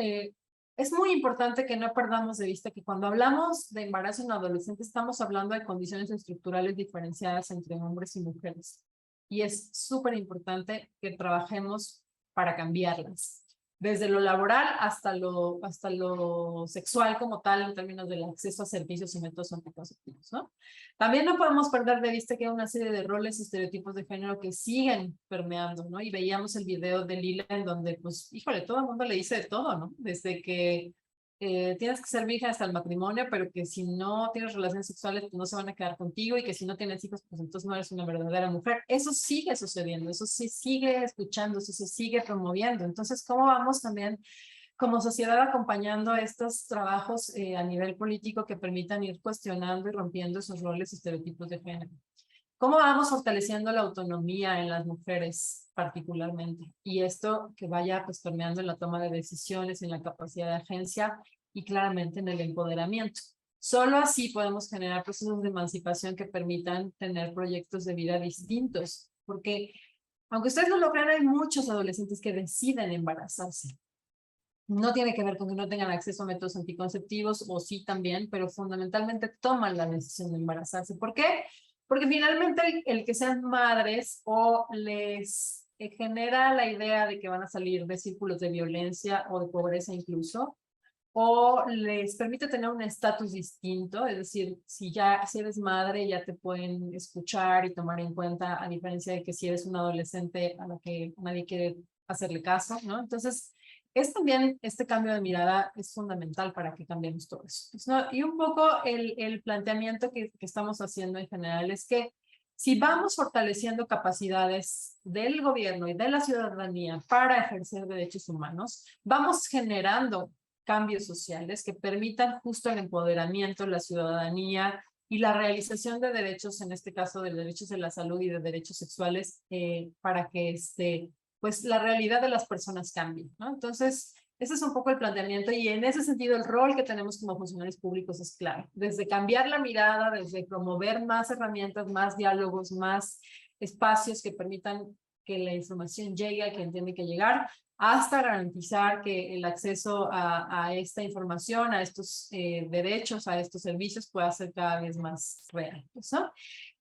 S3: es muy importante que no perdamos de vista que cuando hablamos de embarazo en adolescentes estamos hablando de condiciones estructurales diferenciadas entre hombres y mujeres. Y es súper importante que trabajemos para cambiarlas. Desde lo laboral hasta lo sexual como tal en términos del acceso a servicios y métodos anticonceptivos, ¿no? También no podemos perder de vista que hay una serie de roles y estereotipos de género que siguen permeando, ¿no? Y veíamos el video de Lila en donde, pues, híjole, todo el mundo le dice de todo, ¿no? Desde que tienes que ser virgen hasta el matrimonio, pero que si no tienes relaciones sexuales, pues no se van a quedar contigo, y que si no tienes hijos, pues entonces no eres una verdadera mujer. Eso sigue sucediendo, eso sí sigue escuchándose, eso se sigue promoviendo. Entonces, ¿cómo vamos también como sociedad acompañando estos trabajos a nivel político que permitan ir cuestionando y rompiendo esos roles y estereotipos de género? ¿Cómo vamos fortaleciendo la autonomía en las mujeres particularmente? Y esto que vaya pues permeando en la toma de decisiones, en la capacidad de agencia y claramente en el empoderamiento. Solo así podemos generar procesos de emancipación que permitan tener proyectos de vida distintos, porque aunque ustedes no lo crean, hay muchos adolescentes que deciden embarazarse. No tiene que ver con que no tengan acceso a métodos anticonceptivos, o sí también, pero fundamentalmente toman la decisión de embarazarse. ¿Por qué? Porque finalmente el que sean madres o les genera la idea de que van a salir de círculos de violencia o de pobreza incluso, o les permite tener un estatus distinto, es decir, si eres madre ya te pueden escuchar y tomar en cuenta, a diferencia de que si eres un adolescente a la que nadie quiere hacerle caso, ¿no? Entonces, también este cambio de mirada es fundamental para que cambiemos todo eso, ¿no? Y un poco el planteamiento que estamos haciendo en general es que si vamos fortaleciendo capacidades del gobierno y de la ciudadanía para ejercer derechos humanos, vamos generando cambios sociales que permitan justo el empoderamiento, la ciudadanía y la realización de derechos, en este caso de derechos de la salud y de derechos sexuales, para que pues la realidad de las personas cambie, ¿no? Entonces, ese es un poco el planteamiento y en ese sentido el rol que tenemos como funcionarios públicos es claro. Desde cambiar la mirada, desde promover más herramientas, más diálogos, más espacios que permitan que la información llegue a quien tiene que llegar, hasta garantizar que el acceso a esta información, a estos derechos, a estos servicios pueda ser cada vez más real, ¿no?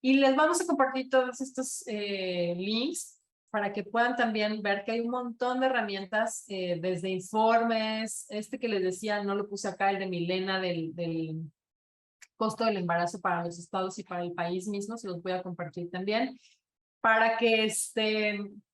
S3: Y les vamos a compartir todos estos links para que puedan también ver que hay un montón de herramientas, desde informes, que les decía, no lo puse acá, el de Milena del costo del embarazo para los estados y para el país mismo, se los voy a compartir también, para que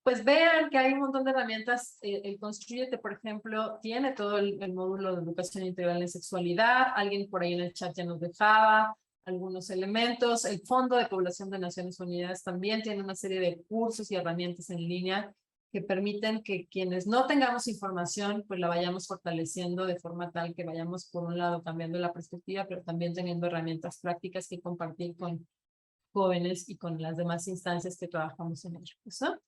S3: pues vean que hay un montón de herramientas. El Construyete, por ejemplo, tiene todo el módulo de educación integral en sexualidad. Alguien por ahí en el chat ya nos dejaba algunos elementos. El Fondo de Población de Naciones Unidas también tiene una serie de cursos y herramientas en línea que permiten que quienes no tengamos información, pues la vayamos fortaleciendo de forma tal que vayamos, por un lado, cambiando la perspectiva, pero también teniendo herramientas prácticas que compartir con jóvenes y con las demás instancias que trabajamos en ello, ¿no?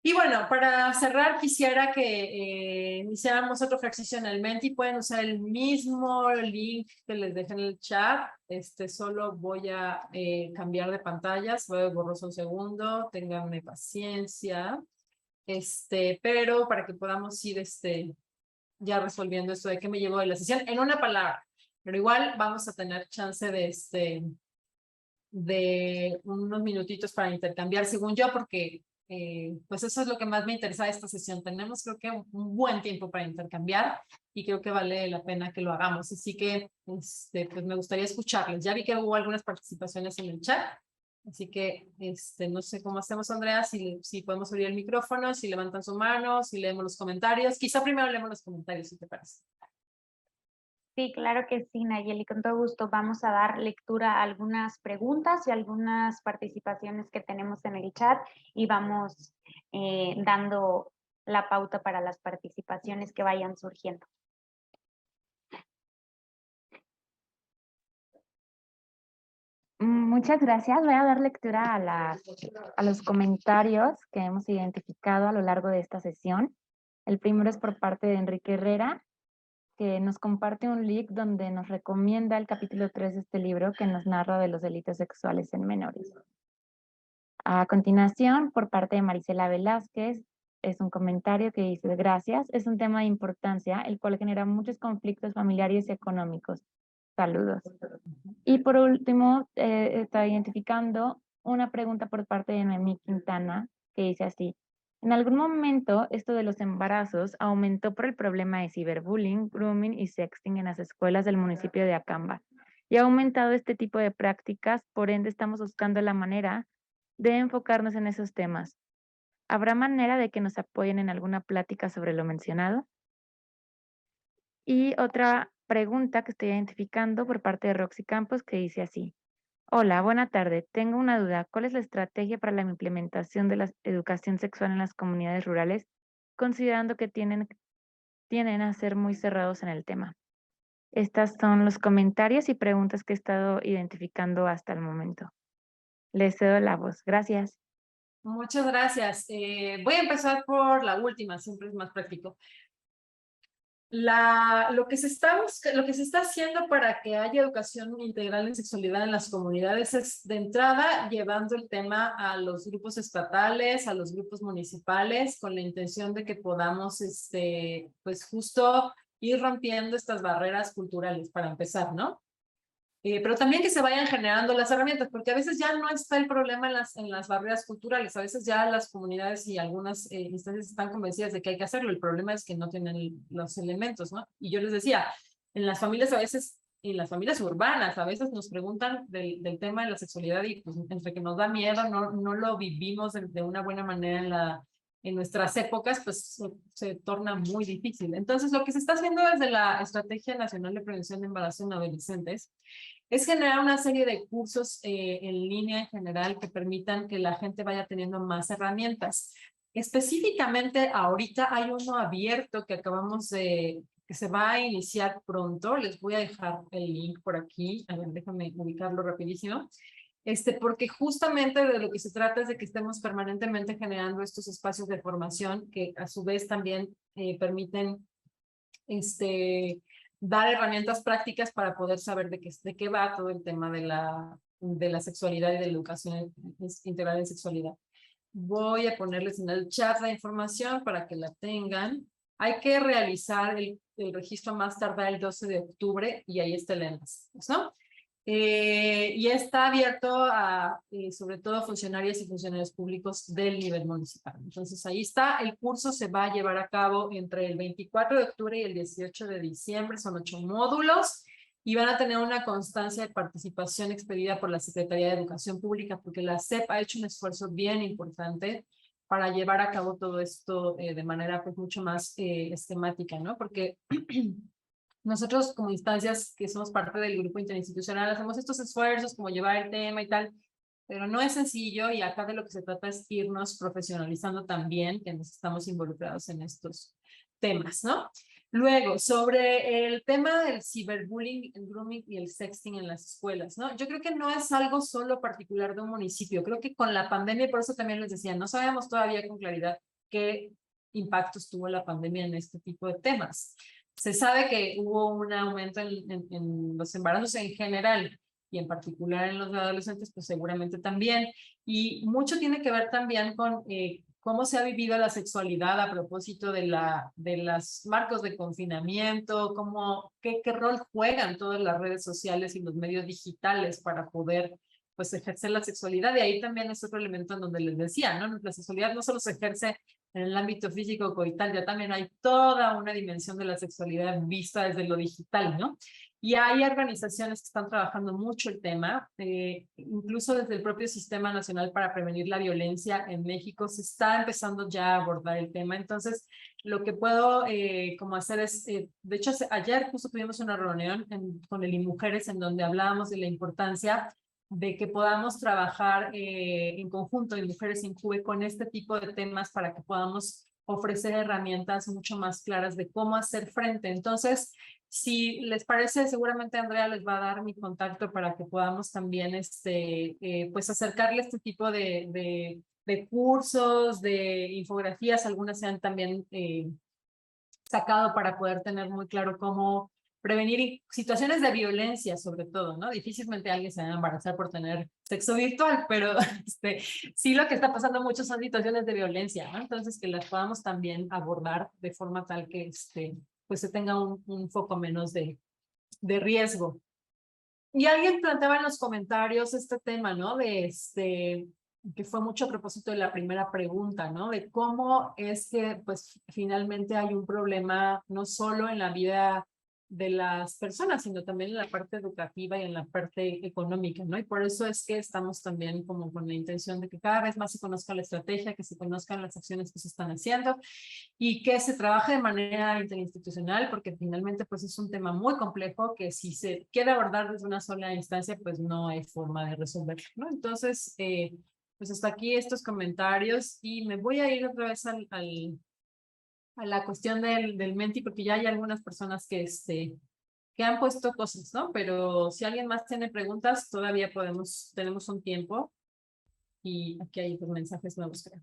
S3: Y bueno, para cerrar, quisiera que iniciáramos otro ejercicio en el Menti. Pueden usar el mismo link que les dejé en el chat. Solo voy a cambiar de pantallas. Voy a borroso un segundo. Ténganme paciencia. Pero para que podamos ir ya resolviendo esto de qué me llevó de la sesión en una palabra. Pero igual vamos a tener chance de unos minutitos para intercambiar, según yo, porque pues eso es lo que más me interesa de esta sesión. Tenemos, creo que, un buen tiempo para intercambiar y creo que vale la pena que lo hagamos. Así que pues me gustaría escucharles. Ya vi que hubo algunas participaciones en el chat, así que no sé cómo hacemos, Andrea, si podemos abrir el micrófono, si levantan su mano, si leemos los comentarios. Quizá primero leemos los comentarios, si te parece.
S1: Sí, claro que sí, Nayeli, con todo gusto. Vamos a dar lectura a algunas preguntas y algunas participaciones que tenemos en el chat y vamos dando la pauta para las participaciones que vayan surgiendo. Muchas gracias. Voy a dar lectura a los comentarios que hemos identificado a lo largo de esta sesión. El primero es por parte de Enrique Herrera, que nos comparte un link donde nos recomienda el capítulo 3 de este libro que nos narra de los delitos sexuales en menores. A continuación, por parte de Marisela Velázquez, es un comentario que dice: gracias, es un tema de importancia, el cual genera muchos conflictos familiares y económicos. Saludos. Y por último, está identificando una pregunta por parte de Noemí Quintana, que dice así: ¿en algún momento esto de los embarazos aumentó por el problema de ciberbullying, grooming y sexting en las escuelas del municipio de Acamba? Y ha aumentado este tipo de prácticas, por ende estamos buscando la manera de enfocarnos en esos temas. ¿Habrá manera de que nos apoyen en alguna plática sobre lo mencionado? Y otra pregunta que estoy identificando por parte de Roxy Campos, que dice así: hola, buena tarde. Tengo una duda. ¿Cuál es la estrategia para la implementación de la educación sexual en las comunidades rurales, considerando que tienden a ser muy cerrados en el tema? Estos son los comentarios y preguntas que he estado identificando hasta el momento. Les cedo la voz. Gracias.
S3: Muchas gracias. Voy a empezar por la última, siempre es más práctico. lo que se está haciendo para que haya educación integral en sexualidad en las comunidades es, de entrada, llevando el tema a los grupos estatales, a los grupos municipales, con la intención de que podamos, pues justo ir rompiendo estas barreras culturales para empezar, ¿no? Pero también que se vayan generando las herramientas, porque a veces ya no está el problema en las barreras culturales, a veces ya las comunidades y algunas instancias están convencidas de que hay que hacerlo, el problema es que no tienen los elementos, ¿no? Y yo les decía, en las familias a veces, en las familias urbanas, a veces nos preguntan del tema de la sexualidad y pues entre que nos da miedo, no lo vivimos de una buena manera en nuestras épocas, pues se torna muy difícil. Entonces, lo que se está haciendo desde la Estrategia Nacional de Prevención de Embarazo en Adolescentes es generar una serie de cursos en línea en general que permitan que la gente vaya teniendo más herramientas. Específicamente, ahorita hay uno abierto que que se va a iniciar pronto. Les voy a dejar el link por aquí. A ver, déjame ubicarlo rapidísimo. Porque justamente de lo que se trata es de que estemos permanentemente generando estos espacios de formación que a su vez también permiten dar herramientas prácticas para poder saber de qué va todo el tema de la sexualidad y de la educación integral en sexualidad. Voy a ponerles en el chat la información para que la tengan. Hay que realizar el registro más tardar el 12 de octubre y ahí está el enlace, ¿no? Y está abierto a, sobre todo, funcionarias y funcionarios públicos del nivel municipal. Entonces, ahí está. El curso se va a llevar a cabo entre el 24 de octubre y el 18 de diciembre. Son 8 módulos y van a tener una constancia de participación expedida por la Secretaría de Educación Pública, porque la SEP ha hecho un esfuerzo bien importante para llevar a cabo todo esto de manera pues mucho más esquemática, ¿no? Porque nosotros como instancias que somos parte del grupo interinstitucional hacemos estos esfuerzos como llevar el tema y tal, pero no es sencillo y acá de lo que se trata es irnos profesionalizando también, que nos estamos involucrados en estos temas, ¿no? Luego, sobre el tema del ciberbullying, el grooming y el sexting en las escuelas, ¿no? Yo creo que no es algo solo particular de un municipio. Creo que con la pandemia, por eso también les decía, no sabemos todavía con claridad qué impactos tuvo la pandemia en este tipo de temas. Se sabe que hubo un aumento en los embarazos en general y en particular en los adolescentes, pues seguramente también. Y mucho tiene que ver también con cómo se ha vivido la sexualidad a propósito de los marcos de confinamiento, qué rol juegan todas las redes sociales y los medios digitales para poder pues ejercer la sexualidad. Y ahí también es otro elemento en donde les decía, ¿no? La sexualidad no solo se ejerce en el ámbito físico coital, ya también hay toda una dimensión de la sexualidad vista desde lo digital, ¿no? Y hay organizaciones que están trabajando mucho el tema, incluso desde el propio Sistema Nacional para Prevenir la Violencia en México se está empezando ya a abordar el tema. Entonces, lo que puedo como hacer es, de hecho, ayer justo tuvimos una reunión con el IMujeres en donde hablábamos de la importancia de que podamos trabajar en conjunto en Mujeres Incuve con este tipo de temas para que podamos ofrecer herramientas mucho más claras de cómo hacer frente. Entonces, si les parece, seguramente Andrea les va a dar mi contacto para que podamos también pues acercarle este tipo de cursos, de infografías, algunas se han también sacado para poder tener muy claro cómo prevenir situaciones de violencia, sobre todo, ¿no? Difícilmente alguien se va a embarazar por tener sexo virtual, pero sí lo que está pasando mucho son situaciones de violencia, ¿no? Entonces, que las podamos también abordar de forma tal que pues se tenga un foco menos de riesgo. Y alguien planteaba en los comentarios este tema, ¿no? Que fue mucho a propósito de la primera pregunta, ¿no? De cómo es que, pues, finalmente hay un problema no solo en la vida de las personas, sino también en la parte educativa y en la parte económica, ¿no? Y por eso es que estamos también como con la intención de que cada vez más se conozca la estrategia, que se conozcan las acciones que se están haciendo y que se trabaje de manera interinstitucional, porque finalmente pues es un tema muy complejo que si se quiere abordar desde una sola instancia, pues no hay forma de resolverlo, ¿no? Entonces, pues hasta aquí estos comentarios y me voy a ir otra vez a la cuestión del Menti, porque ya hay algunas personas que han puesto cosas, ¿no? Pero si alguien más tiene preguntas, todavía tenemos un tiempo y aquí hay otros mensajes nuevos, creo.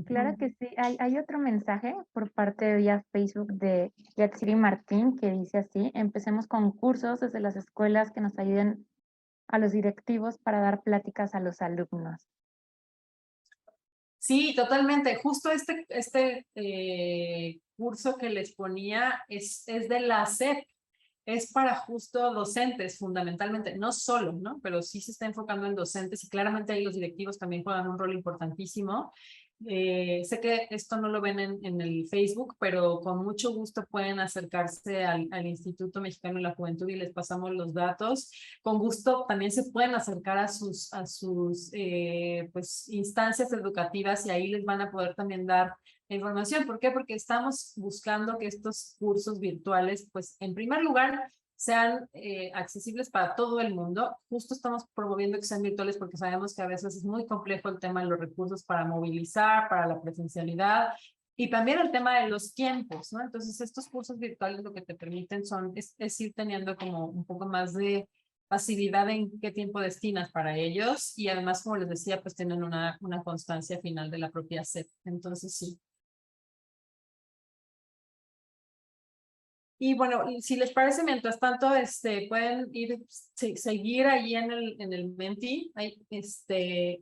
S5: Claro que sí. Hay otro mensaje por parte de vía Facebook de Yatsiri Martín que dice así: empecemos con cursos desde las escuelas que nos ayuden a los directivos para dar pláticas a los alumnos.
S3: Sí, totalmente. Justo este curso que les ponía es de la SEP. Es para justo docentes, fundamentalmente, no solo, ¿no? Pero sí se está enfocando en docentes y claramente ahí los directivos también juegan un rol importantísimo. Sé que esto no lo ven en el Facebook, pero con mucho gusto pueden acercarse al Instituto Mexicano de la Juventud y les pasamos los datos. Con gusto también se pueden acercar a sus pues, instancias educativas y ahí les van a poder también dar la información. ¿Por qué? Porque estamos buscando que estos cursos virtuales, pues en primer lugar, sean accesibles para todo el mundo. Justo estamos promoviendo que sean virtuales porque sabemos que a veces es muy complejo el tema de los recursos para movilizar, para la presencialidad y también el tema de los tiempos, ¿no? Entonces estos cursos virtuales lo que te permiten es ir teniendo como un poco más de facilidad en qué tiempo destinas para ellos y además, como les decía, pues tienen una constancia final de la propia SEP. Entonces sí. Y bueno, si les parece, mientras tanto, pueden seguir ahí en el Menti.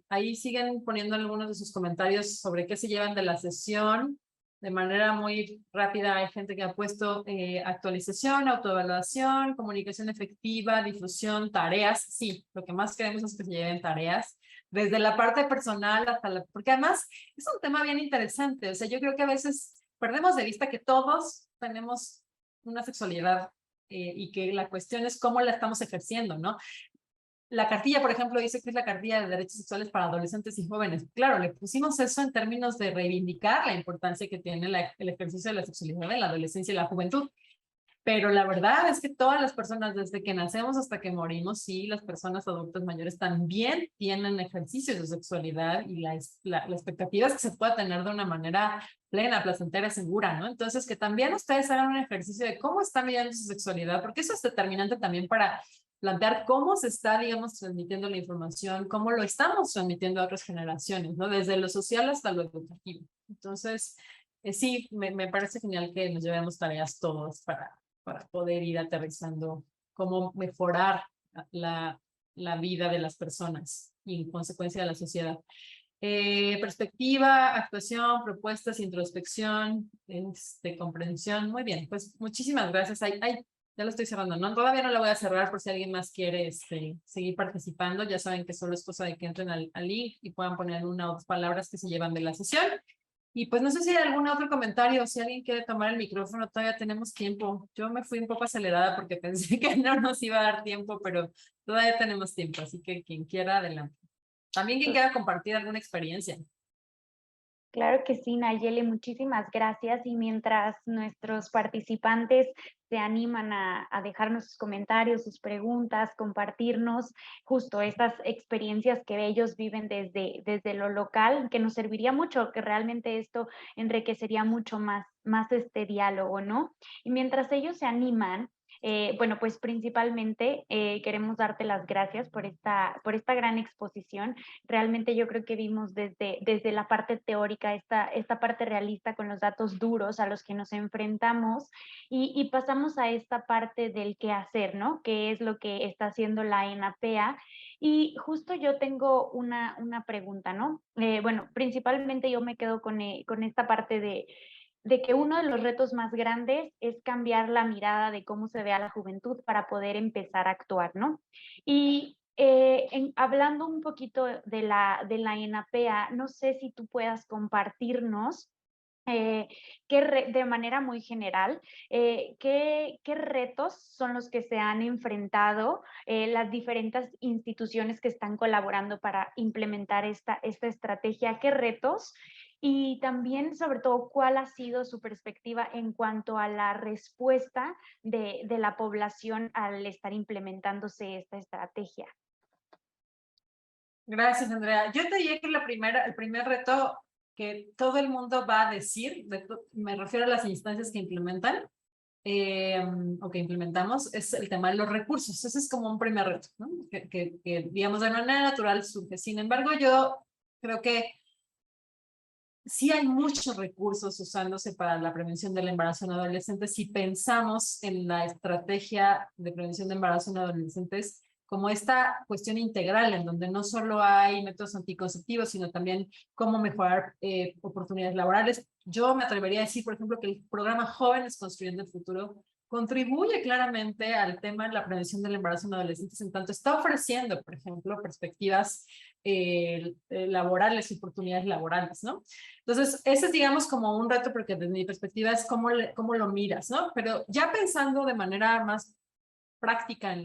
S3: Ahí siguen poniendo algunos de sus comentarios sobre qué se llevan de la sesión. De manera muy rápida, hay gente que ha puesto actualización, autoevaluación, comunicación efectiva, difusión, tareas. Sí, lo que más queremos es que se lleven tareas. Desde la parte personal hasta la... Porque además es un tema bien interesante. O sea, yo creo que a veces perdemos de vista que todos tenemos una sexualidad y que la cuestión es cómo la estamos ejerciendo, ¿no? La cartilla, por ejemplo, dice que es la cartilla de derechos sexuales para adolescentes y jóvenes. Claro, le pusimos eso en términos de reivindicar la importancia que tiene el ejercicio de la sexualidad en la adolescencia y la juventud. Pero la verdad es que todas las personas, desde que nacemos hasta que morimos, sí, las personas adultas mayores también tienen ejercicios de sexualidad y la expectativa es que se pueda tener de una manera plena, placentera, segura, ¿no? Entonces, que también ustedes hagan un ejercicio de cómo están viviendo su sexualidad, porque eso es determinante también para plantear cómo se está, digamos, transmitiendo la información, cómo lo estamos transmitiendo a otras generaciones, ¿no? Desde lo social hasta lo educativo. Entonces, sí, me parece genial que nos llevemos tareas todos para poder ir aterrizando cómo mejorar la vida de las personas y en consecuencia de la sociedad. Perspectiva, actuación, propuestas, introspección, comprensión. Muy bien, pues muchísimas gracias. Ya lo estoy cerrando, ¿no? Todavía no la voy a cerrar por si alguien más quiere seguir participando. Ya saben que solo es cosa de que entren al link y puedan poner una o dos palabras que se llevan de la sesión. Y pues no sé si hay algún otro comentario, si alguien quiere tomar el micrófono, todavía tenemos tiempo. Yo me fui un poco acelerada porque pensé que no nos iba a dar tiempo, pero todavía tenemos tiempo, así que quien quiera, adelante. También quien quiera compartir alguna experiencia.
S1: Claro que sí, Nayeli, muchísimas gracias. Y mientras nuestros participantes se animan a dejarnos sus comentarios, sus preguntas, compartirnos justo estas experiencias que ellos viven desde lo local, que nos serviría mucho, que realmente esto enriquecería mucho más este diálogo, ¿no? Y mientras ellos se animan, bueno, pues principalmente queremos darte las gracias por esta gran exposición. Realmente yo creo que vimos desde la parte teórica esta parte realista con los datos duros a los que nos enfrentamos y pasamos a esta parte del qué hacer, ¿no? ¿Qué es lo que está haciendo la ENAPEA? Y justo yo tengo una pregunta, ¿no? Bueno, principalmente yo me quedo con esta parte de que uno de los retos más grandes es cambiar la mirada de cómo se ve a la juventud para poder empezar a actuar, ¿no? Y hablando un poquito de la ENAPEA, no sé si tú puedas compartirnos de manera muy general, ¿qué retos son los que se han enfrentado las diferentes instituciones que están colaborando para implementar esta estrategia? ¿Qué retos? Y también, sobre todo, ¿cuál ha sido su perspectiva en cuanto a la respuesta de la población al estar implementándose esta estrategia?
S3: Gracias, Andrea. Yo te diría que el primer reto que todo el mundo va a decir, me refiero a las instancias que implementan o que implementamos, es el tema de los recursos. Ese es como un primer reto, ¿no? Que digamos, de manera natural surge. Sin embargo, yo creo que sí hay muchos recursos usándose para la prevención del embarazo en adolescentes si pensamos en la estrategia de prevención de embarazo en adolescentes como esta cuestión integral en donde no solo hay métodos anticonceptivos, sino también cómo mejorar oportunidades laborales. Yo me atrevería a decir, por ejemplo, que el programa Jóvenes Construyendo el Futuro contribuye claramente al tema de la prevención del embarazo en adolescentes, en tanto está ofreciendo, por ejemplo, perspectivas laborales y oportunidades laborales, ¿no? Entonces, ese es, digamos, como un reto, porque desde mi perspectiva es cómo lo miras, ¿no? Pero ya pensando de manera más práctica en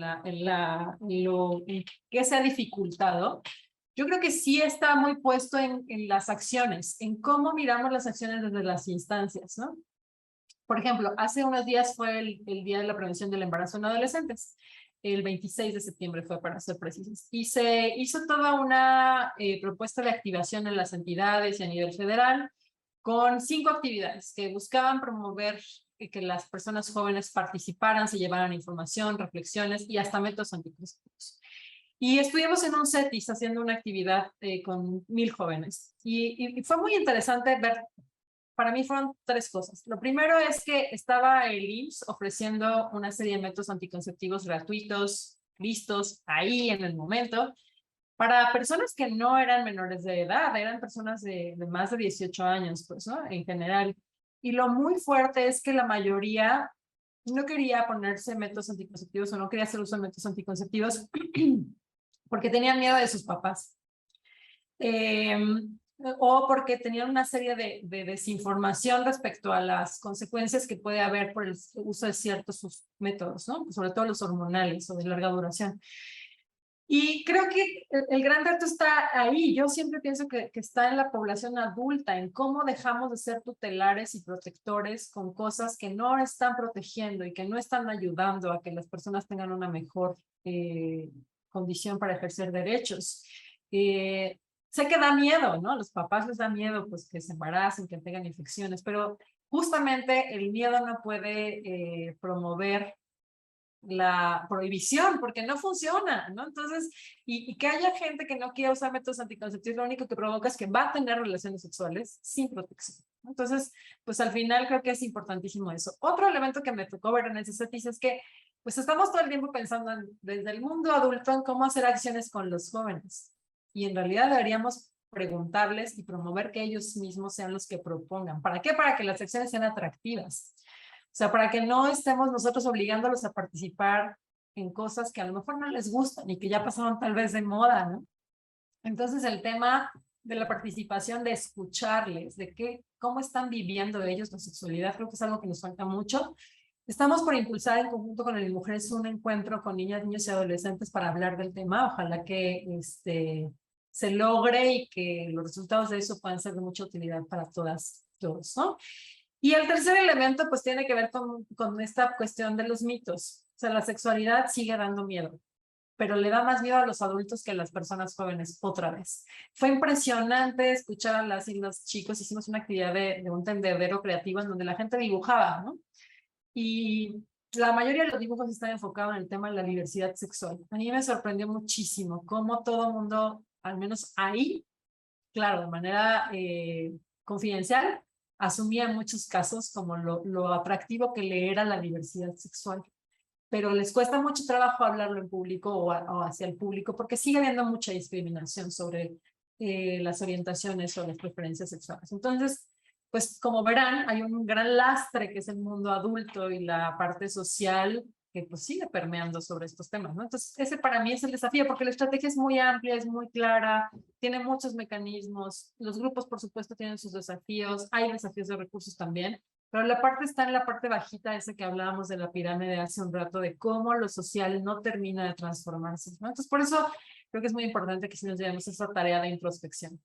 S3: qué se ha dificultado, yo creo que sí está muy puesto en las acciones, en cómo miramos las acciones desde las instancias, ¿no? Por ejemplo, hace unos días fue el Día de la Prevención del Embarazo en Adolescentes. El 26 de septiembre fue, para ser precisos. Y se hizo toda una propuesta de activación en las entidades y a nivel federal con 5 actividades que buscaban promover que las personas jóvenes participaran, se llevaran información, reflexiones y hasta métodos anticonceptivos. Y estuvimos en un CETIS haciendo una actividad con 1000 jóvenes. Y fue muy interesante ver. Para mí fueron 3 cosas. Lo primero es que estaba el IMSS ofreciendo una serie de métodos anticonceptivos gratuitos, listos, ahí en el momento, para personas que no eran menores de edad, eran personas de más de 18 años, pues, ¿no? En general. Y lo muy fuerte es que la mayoría no quería ponerse métodos anticonceptivos o no quería hacer uso de métodos anticonceptivos porque tenían miedo de sus papás. O porque tenían una serie de desinformación respecto a las consecuencias que puede haber por el uso de ciertos métodos, ¿no? Sobre todo los hormonales o de larga duración. Y creo que el gran reto está ahí. Yo siempre pienso que está en la población adulta, en cómo dejamos de ser tutelares y protectores con cosas que no están protegiendo y que no están ayudando a que las personas tengan una mejor condición para ejercer derechos. Sé que da miedo, ¿no? A los papás les da miedo, pues, que se embaracen, que tengan infecciones, pero justamente el miedo no puede promover la prohibición, porque no funciona, ¿no? Entonces, y que haya gente que no quiera usar métodos anticonceptivos, lo único que provoca es que va a tener relaciones sexuales sin protección. Entonces, pues al final creo que es importantísimo eso. Otro elemento que me tocó ver en ese CETIS es que, pues estamos todo el tiempo pensando desde el mundo adulto en cómo hacer acciones con los jóvenes. Y en realidad deberíamos preguntarles y promover que ellos mismos sean los que propongan. ¿Para qué? Para que las acciones sean atractivas. O sea, para que no estemos nosotros obligándolos a participar en cosas que a lo mejor no les gustan y que ya pasaron tal vez de moda, ¿no? Entonces el tema de la participación, de escucharles, de cómo están viviendo ellos la sexualidad, creo que es algo que nos falta mucho. Estamos por impulsar en conjunto con el Mujeres un encuentro con niñas, niños y adolescentes para hablar del tema. Ojalá que se logre y que los resultados de eso puedan ser de mucha utilidad para todas, todos, ¿no? Y el tercer elemento pues tiene que ver con esta cuestión de los mitos. O sea, la sexualidad sigue dando miedo, pero le da más miedo a los adultos que a las personas jóvenes otra vez. Fue impresionante escuchar a las y los chicos. Hicimos una actividad de un tendedero creativo en donde la gente dibujaba, ¿no? Y la mayoría de los dibujos están enfocados en el tema de la diversidad sexual. A mí me sorprendió muchísimo cómo todo el mundo, al menos ahí, claro, de manera confidencial, asumía en muchos casos como lo atractivo que le era la diversidad sexual. Pero les cuesta mucho trabajo hablarlo en público o hacia el público porque sigue habiendo mucha discriminación sobre las orientaciones o las preferencias sexuales. Entonces, pues como verán, hay un gran lastre que es el mundo adulto y la parte social que pues sigue permeando sobre estos temas, ¿no? Entonces, ese para mí es el desafío, porque la estrategia es muy amplia, es muy clara, tiene muchos mecanismos, los grupos, por supuesto, tienen sus desafíos, hay desafíos de recursos también, pero la parte está en la parte bajita, esa que hablábamos de la pirámide hace un rato, de cómo lo social no termina de transformarse, ¿no? Entonces, por eso creo que es muy importante que sí nos llevemos esa tarea de introspección.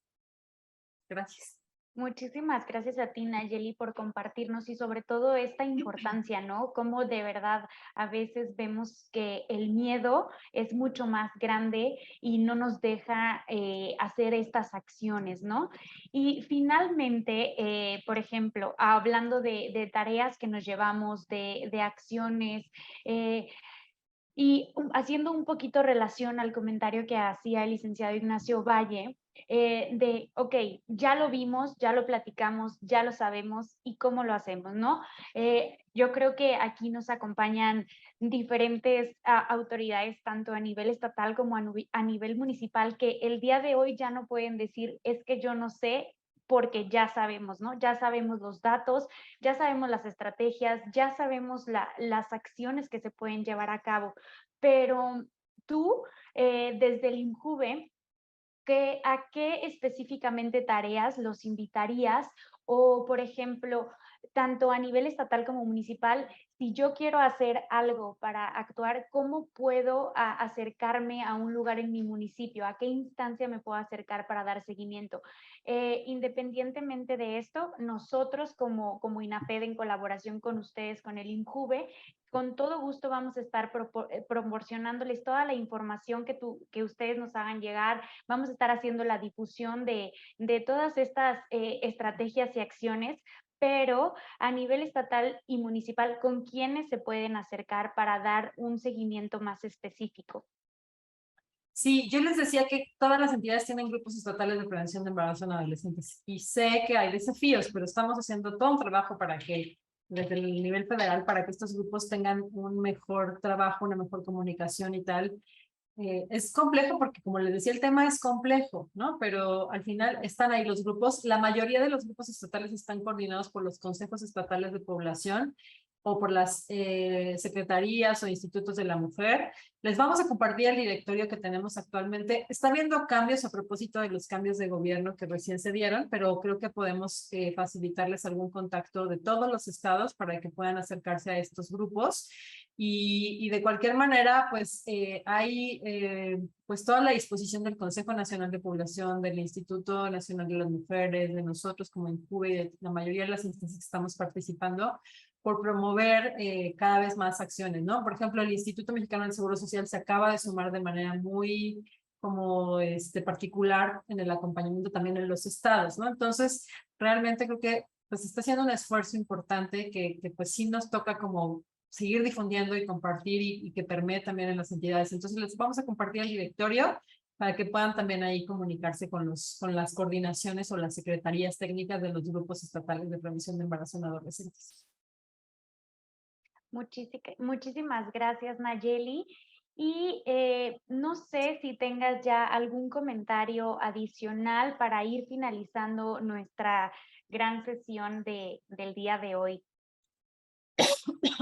S3: Gracias.
S1: Muchísimas gracias a ti, Nayeli, por compartirnos y sobre todo esta importancia, ¿no? Cómo de verdad a veces vemos que el miedo es mucho más grande y no nos deja hacer estas acciones, ¿no? Y finalmente, por ejemplo, hablando de tareas que nos llevamos, de acciones, Y haciendo un poquito relación al comentario que hacía el licenciado Ignacio Valle, ok, ya lo vimos, ya lo platicamos, ya lo sabemos y cómo lo hacemos, ¿no? Yo creo que aquí nos acompañan diferentes autoridades, tanto a nivel estatal como a nivel municipal, que el día de hoy ya no pueden decir, es que yo no sé, porque ya sabemos, ¿no? Ya sabemos los datos, ya sabemos las estrategias, ya sabemos las acciones que se pueden llevar a cabo, pero tú, desde el INJUVE, ¿a qué específicamente tareas los invitarías? O, por ejemplo, tanto a nivel estatal como municipal, si yo quiero hacer algo para actuar, ¿cómo puedo acercarme a un lugar en mi municipio? ¿A qué instancia me puedo acercar para dar seguimiento? Independientemente de esto, nosotros como INAFED, en colaboración con ustedes, con el INJUVE, con todo gusto vamos a estar proporcionándoles toda la información que ustedes nos hagan llegar. Vamos a estar haciendo la difusión de todas estas estrategias y acciones, pero a nivel estatal y municipal, ¿con quiénes se pueden acercar para dar un seguimiento más específico?
S3: Sí, yo les decía que todas las entidades tienen grupos estatales de prevención de embarazo en adolescentes y sé que hay desafíos, pero estamos haciendo todo un trabajo para que, desde el nivel federal, para que estos grupos tengan un mejor trabajo, una mejor comunicación y tal. Es complejo porque, como les decía, el tema es complejo, ¿no? Pero al final están ahí los grupos. La mayoría de los grupos estatales están coordinados por los consejos estatales de población o por las secretarías o institutos de la mujer. Les vamos a compartir el directorio que tenemos actualmente. Está habiendo cambios a propósito de los cambios de gobierno que recién se dieron, pero creo que podemos facilitarles algún contacto de todos los estados para que puedan acercarse a estos grupos. Y de cualquier manera, pues hay pues toda la disposición del Consejo Nacional de Población, del Instituto Nacional de las Mujeres, de nosotros como INJUVE y de la mayoría de las instancias que estamos participando, por promover cada vez más acciones, ¿no? Por ejemplo, el Instituto Mexicano del Seguro Social se acaba de sumar de manera muy como particular en el acompañamiento también en los estados, ¿no? Entonces, realmente creo que pues está haciendo un esfuerzo importante que pues sí nos toca como seguir difundiendo y compartir y que permee también en las entidades. Entonces les vamos a compartir el directorio para que puedan también ahí comunicarse con las coordinaciones o las secretarías técnicas de los grupos estatales de prevención de embarazo en adolescentes.
S1: Muchísimas gracias, Nayeli. Y no sé si tengas ya algún comentario adicional para ir finalizando nuestra gran sesión del día de hoy.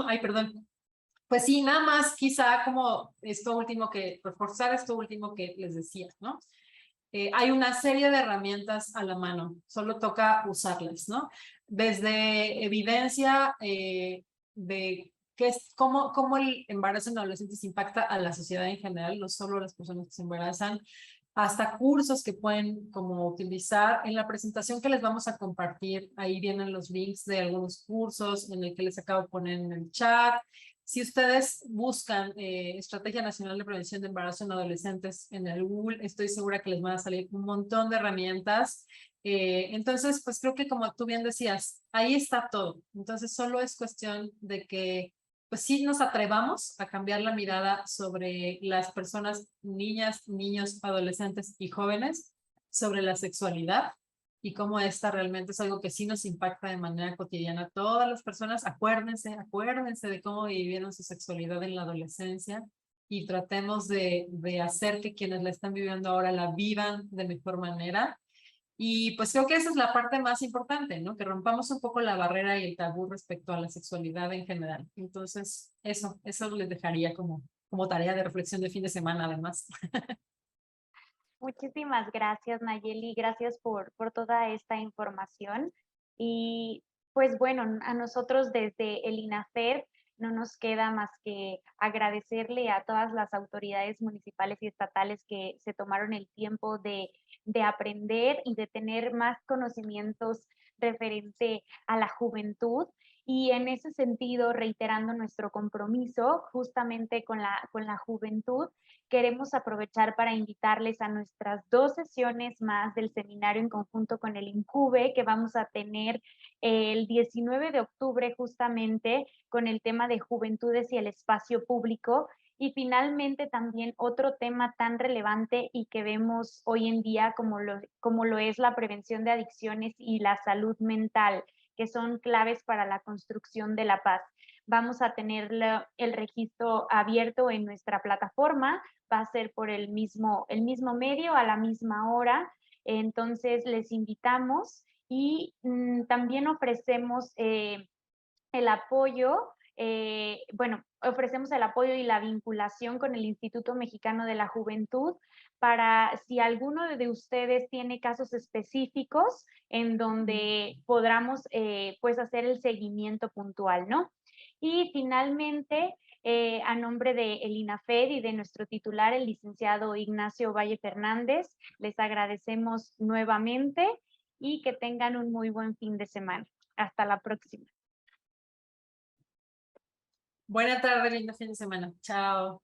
S3: Ay, perdón. Pues sí, nada más quizá como reforzar esto último que les decía, ¿no? Hay una serie de herramientas a la mano, solo toca usarlas, ¿no? Desde evidencia de cómo el embarazo en adolescentes impacta a la sociedad en general, no solo a las personas que se embarazan, hasta cursos que pueden como utilizar. En la presentación que les vamos a compartir, ahí vienen los links de algunos cursos en el que les acabo de poner en el chat. Si ustedes buscan Estrategia Nacional de Prevención de Embarazo en Adolescentes en el Google, estoy segura que les van a salir un montón de herramientas. Entonces, pues creo que como tú bien decías, ahí está todo. Entonces, solo es cuestión de que pues sí nos atrevamos a cambiar la mirada sobre las personas, niñas, niños, adolescentes y jóvenes, sobre la sexualidad y cómo esta realmente es algo que sí nos impacta de manera cotidiana. Todas las personas, acuérdense de cómo vivieron su sexualidad en la adolescencia y tratemos de hacer que quienes la están viviendo ahora la vivan de mejor manera. Y pues creo que esa es la parte más importante, ¿no? Que rompamos un poco la barrera y el tabú respecto a la sexualidad en general. Entonces, eso les dejaría como tarea de reflexión de fin de semana, además.
S1: Muchísimas gracias, Nayeli. Gracias por toda esta información. Y pues bueno, a nosotros desde el INAFED no nos queda más que agradecerle a todas las autoridades municipales y estatales que se tomaron el tiempo de aprender y de tener más conocimientos referente a la juventud. Y en ese sentido, reiterando nuestro compromiso justamente con la juventud, queremos aprovechar para invitarles a nuestras 2 sesiones más del seminario en conjunto con el INJUVE, que vamos a tener el 19 de octubre justamente con el tema de juventudes y el espacio público. Y finalmente también otro tema tan relevante y que vemos hoy en día como lo es la prevención de adicciones y la salud mental, que son claves para la construcción de la paz. Vamos a tener el registro abierto en nuestra plataforma, va a ser por el mismo medio, a la misma hora. Entonces les invitamos y también ofrecemos el apoyo, ofrecemos el apoyo y la vinculación con el Instituto Mexicano de la Juventud para si alguno de ustedes tiene casos específicos en donde podamos pues hacer el seguimiento puntual, ¿no? Y finalmente, a nombre de el INAFED y de nuestro titular, el licenciado Ignacio Valle Fernández, les agradecemos nuevamente y que tengan un muy buen fin de semana. Hasta la próxima.
S3: Buena tarde, lindo fin de semana. Chao.